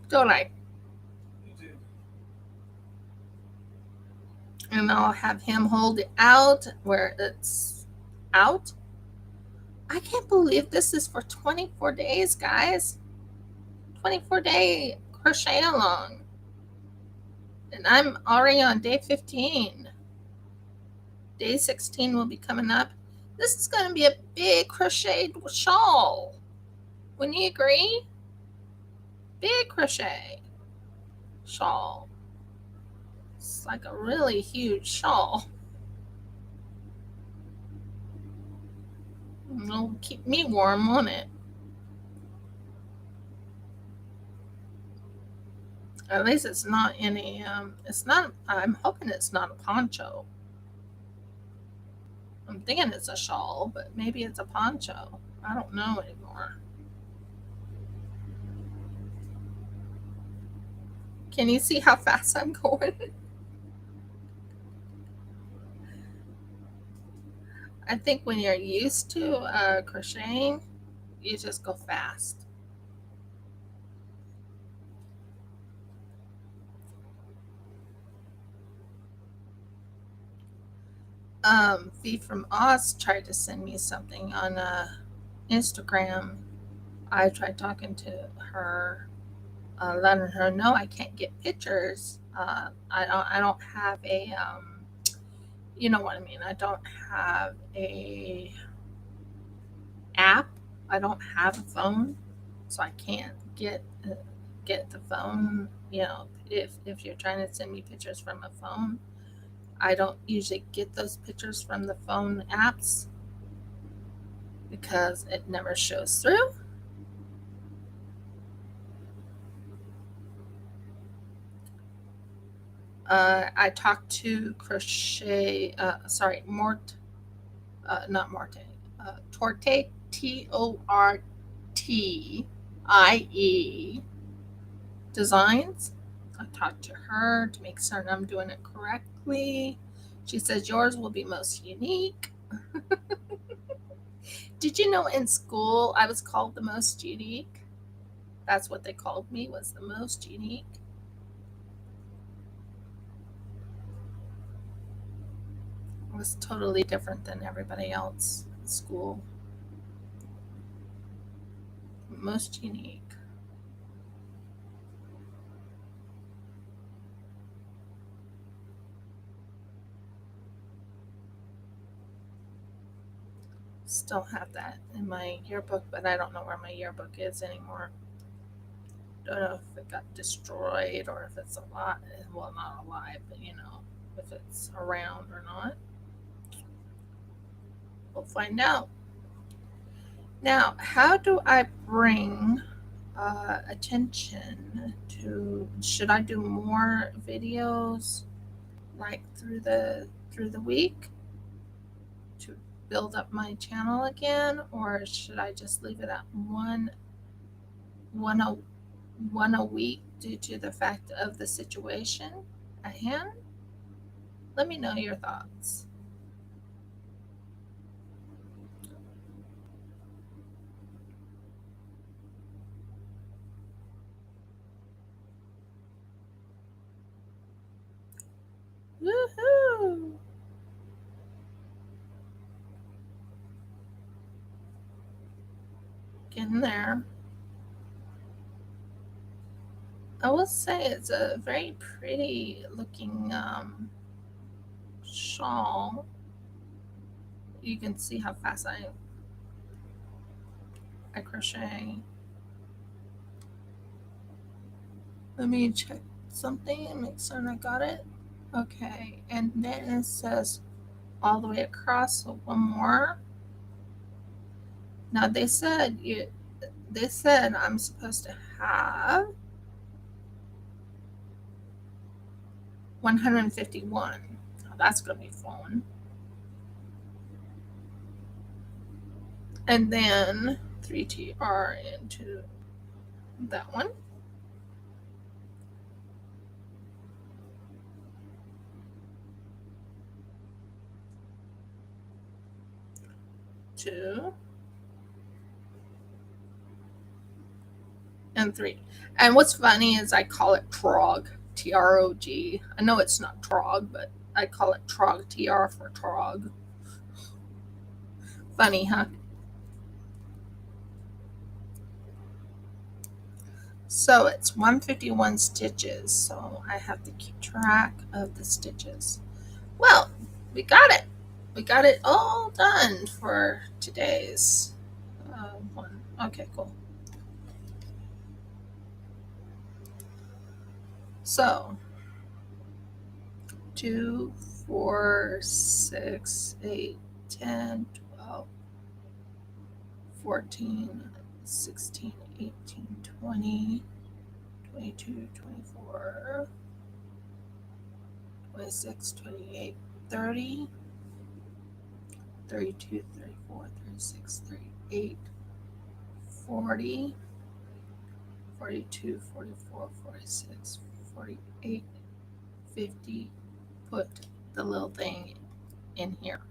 Don't I? You do. And I'll have him hold it out where it's out. I can't believe this is for 24 days, guys. 24-day crochet along. And I'm already on day 15. Day 16 will be coming up. This is going to be a big crocheted shawl. Wouldn't you agree? Big crochet shawl. It's like a really huge shawl. It'll keep me warm, won't it? At least it's not any, it's not, I'm hoping it's not a poncho. I'm thinking it's a shawl, but maybe it's a poncho. I don't know anymore. Can you see how fast I'm going? I think when you're used to crocheting, you just go fast. V from Oz tried to send me something on Instagram. I tried talking to her, letting her know I can't get pictures. I don't have a you know what I mean. I don't have a app. I don't have a phone, so I can't get the phone. You know, if you're trying to send me pictures from a phone, I don't usually get those pictures from the phone apps because it never shows through. I talked to Crochet, not Morte, Torte, Tortie Designs. I talked to her to make certain I'm doing it correctly. She says yours will be most unique. Did you know in school I was called the most unique? That's what they called me, was the most unique. It was totally different than everybody else in school. Most unique. Still have that in my yearbook, but I don't know where my yearbook is anymore. Don't know if it got destroyed or if it's alive. Well, not alive, but you know, if it's around or not. We'll find out. Now, how do I bring attention to? Should I do more videos like through the week to build up my channel again, or should I just leave it at one a one a week due to the fact of the situation at hand? Let me know your thoughts. Woohoo! Getting there. I will say it's a very pretty looking shawl. You can see how fast I crochet. Let me check something and make certain I got it. Okay, and then it says all the way across, so one more. Now they said I'm supposed to have 151. Now that's gonna be fun. And then 3TR into that one. Two. And three. And what's funny is I call it trog, TROG. I know it's not trog, but I call it trog, TR for trog. Funny, huh? So it's 151 stitches, so I have to keep track of the stitches. Well, we got it. We got it all done for today's one. Okay, cool. So 2, 4, 6, 8, 10, 12, 14, 16, 18, 20, 22, 24, 26, 28, 30, 32, 34, 36, 38, 40, 42, 44, 46, 48, 50. Put the little thing in here.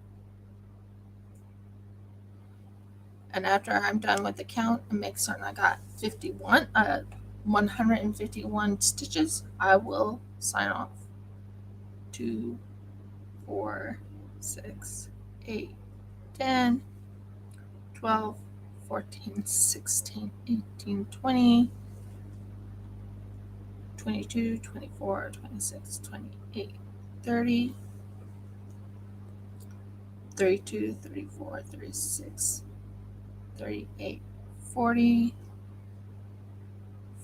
And after I'm done with the count and make certain I got 151 stitches, I will sign off. 2, 4, 6, 8, 10, 12, 14, 16, 18, 20, 22, 24, 26, 28, 30, 32, 34, 36, 38, 40,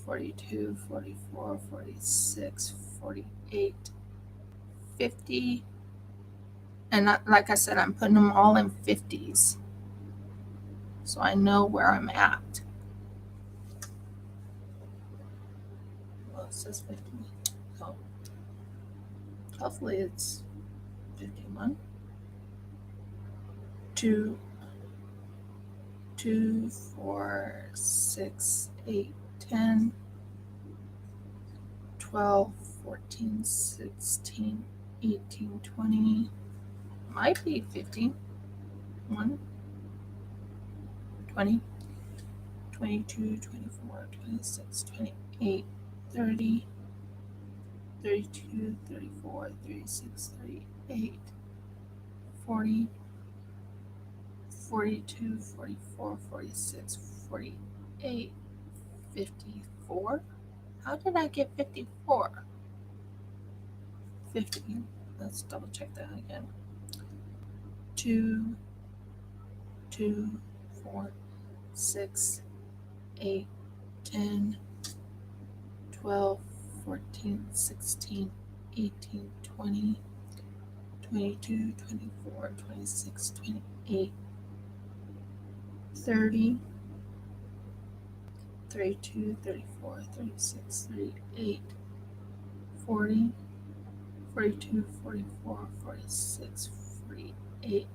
42, 44, 46, 48, 50. And like I said, I'm putting them all in 50s. So I know where I'm at. Well, it says 50. So hopefully it's 51. 2, 4, 6, 8, 10, 12, 14, 16, 18, 20. Might be 50. 1, 20, 22, 24, 26, 28, 30, 32, 34, 36, 38, 40, 42, 44, 46, 48, 54. How did I get 54? 50. Let's double check that again. 2, 4, 6, 8, 10, 12, 14, 16, 18, 20, 22, 24, 26, 28, 30, 32, 34, 36, 38, 40, 42, 44, 46, 48,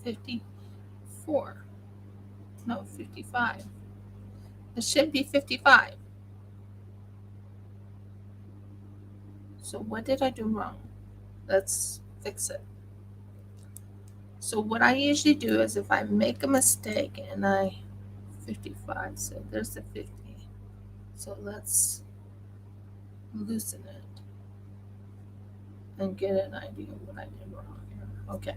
54. No, 55. It should be 55. So what did I do wrong? Let's fix it. So what I usually do is if I make a mistake and 55, so there's the 50. So let's loosen it and get an idea of what I did wrong here. Okay.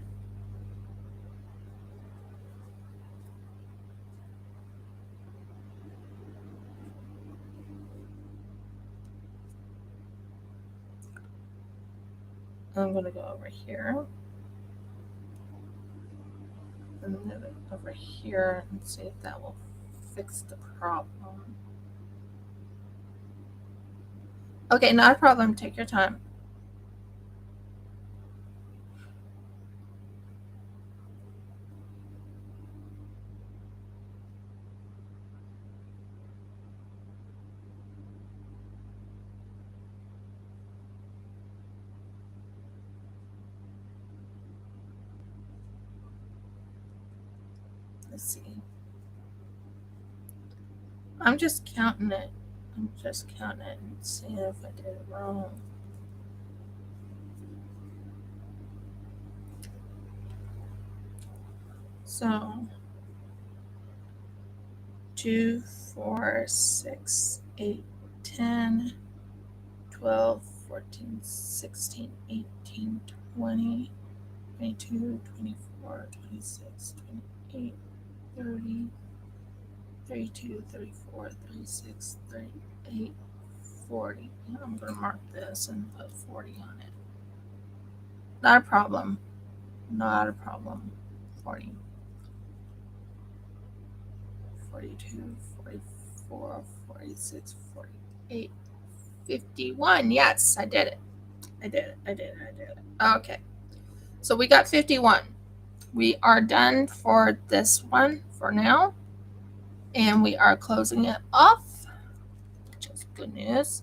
I'm going to go over here and move it over here and see if that will fix the problem. Okay, not a problem. Take your time. Let's see. I'm just counting it. I'm just counting it and seeing if I did it wrong. So 2, 4, 6, 8, 10, 12, 14, 16, 18, 20, 22, 24, 26, 28, 30, 32, 34, 36, 38, 40. I'm going to mark this and put 40 on it. Not a problem. Not a problem. 40. 42, 44, 46, 48, 51. Yes, I did it. I did it. Okay. So we got 51. We are done for this one for now. And we are closing it off, which is good news.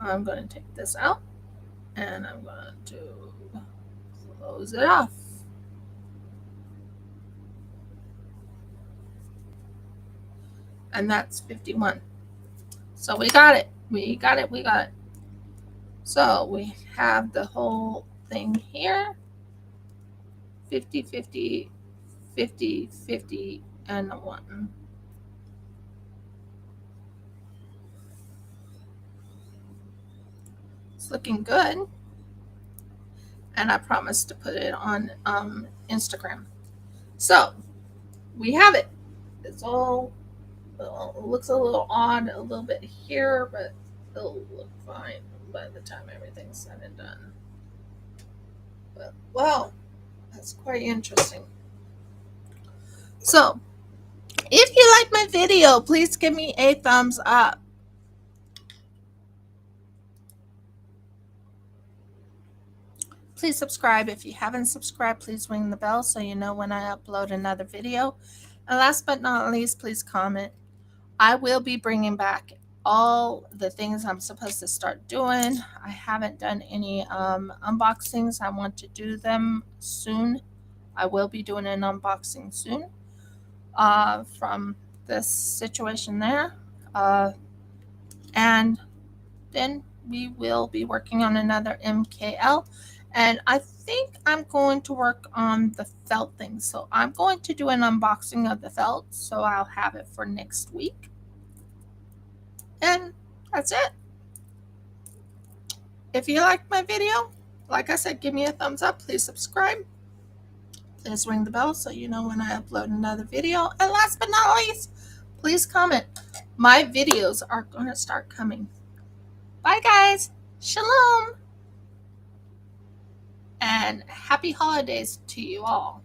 I'm going to take this out and I'm going to close it off. And that's 51. So we got it. We got it. So we have the whole thing here. 50, 50, 50, 50, and a 1. It's looking good. And I promised to put it on Instagram. So we have it. It's all, well, it looks a little odd a little bit here, but it'll look fine by the time everything's said and done. But wow, that's quite interesting. So if you like my video, please give me a thumbs up. Please subscribe. If you haven't subscribed, please ring the bell so you know when I upload another video. And last but not least, please comment. I will be bringing back all the things I'm supposed to start doing. I haven't done any unboxings. I want to do them soon. I will be doing an unboxing soon from this situation there. And then we will be working on another MKL. And I think I'm going to work on the felt thing. So I'm going to do an unboxing of the felt. So I'll have it for next week. And that's it. If you liked my video, like I said, give me a thumbs up. Please subscribe. Please ring the bell so you know when I upload another video. And last but not least, please comment. My videos are going to start coming. Bye, guys. Shalom. And happy holidays to you all.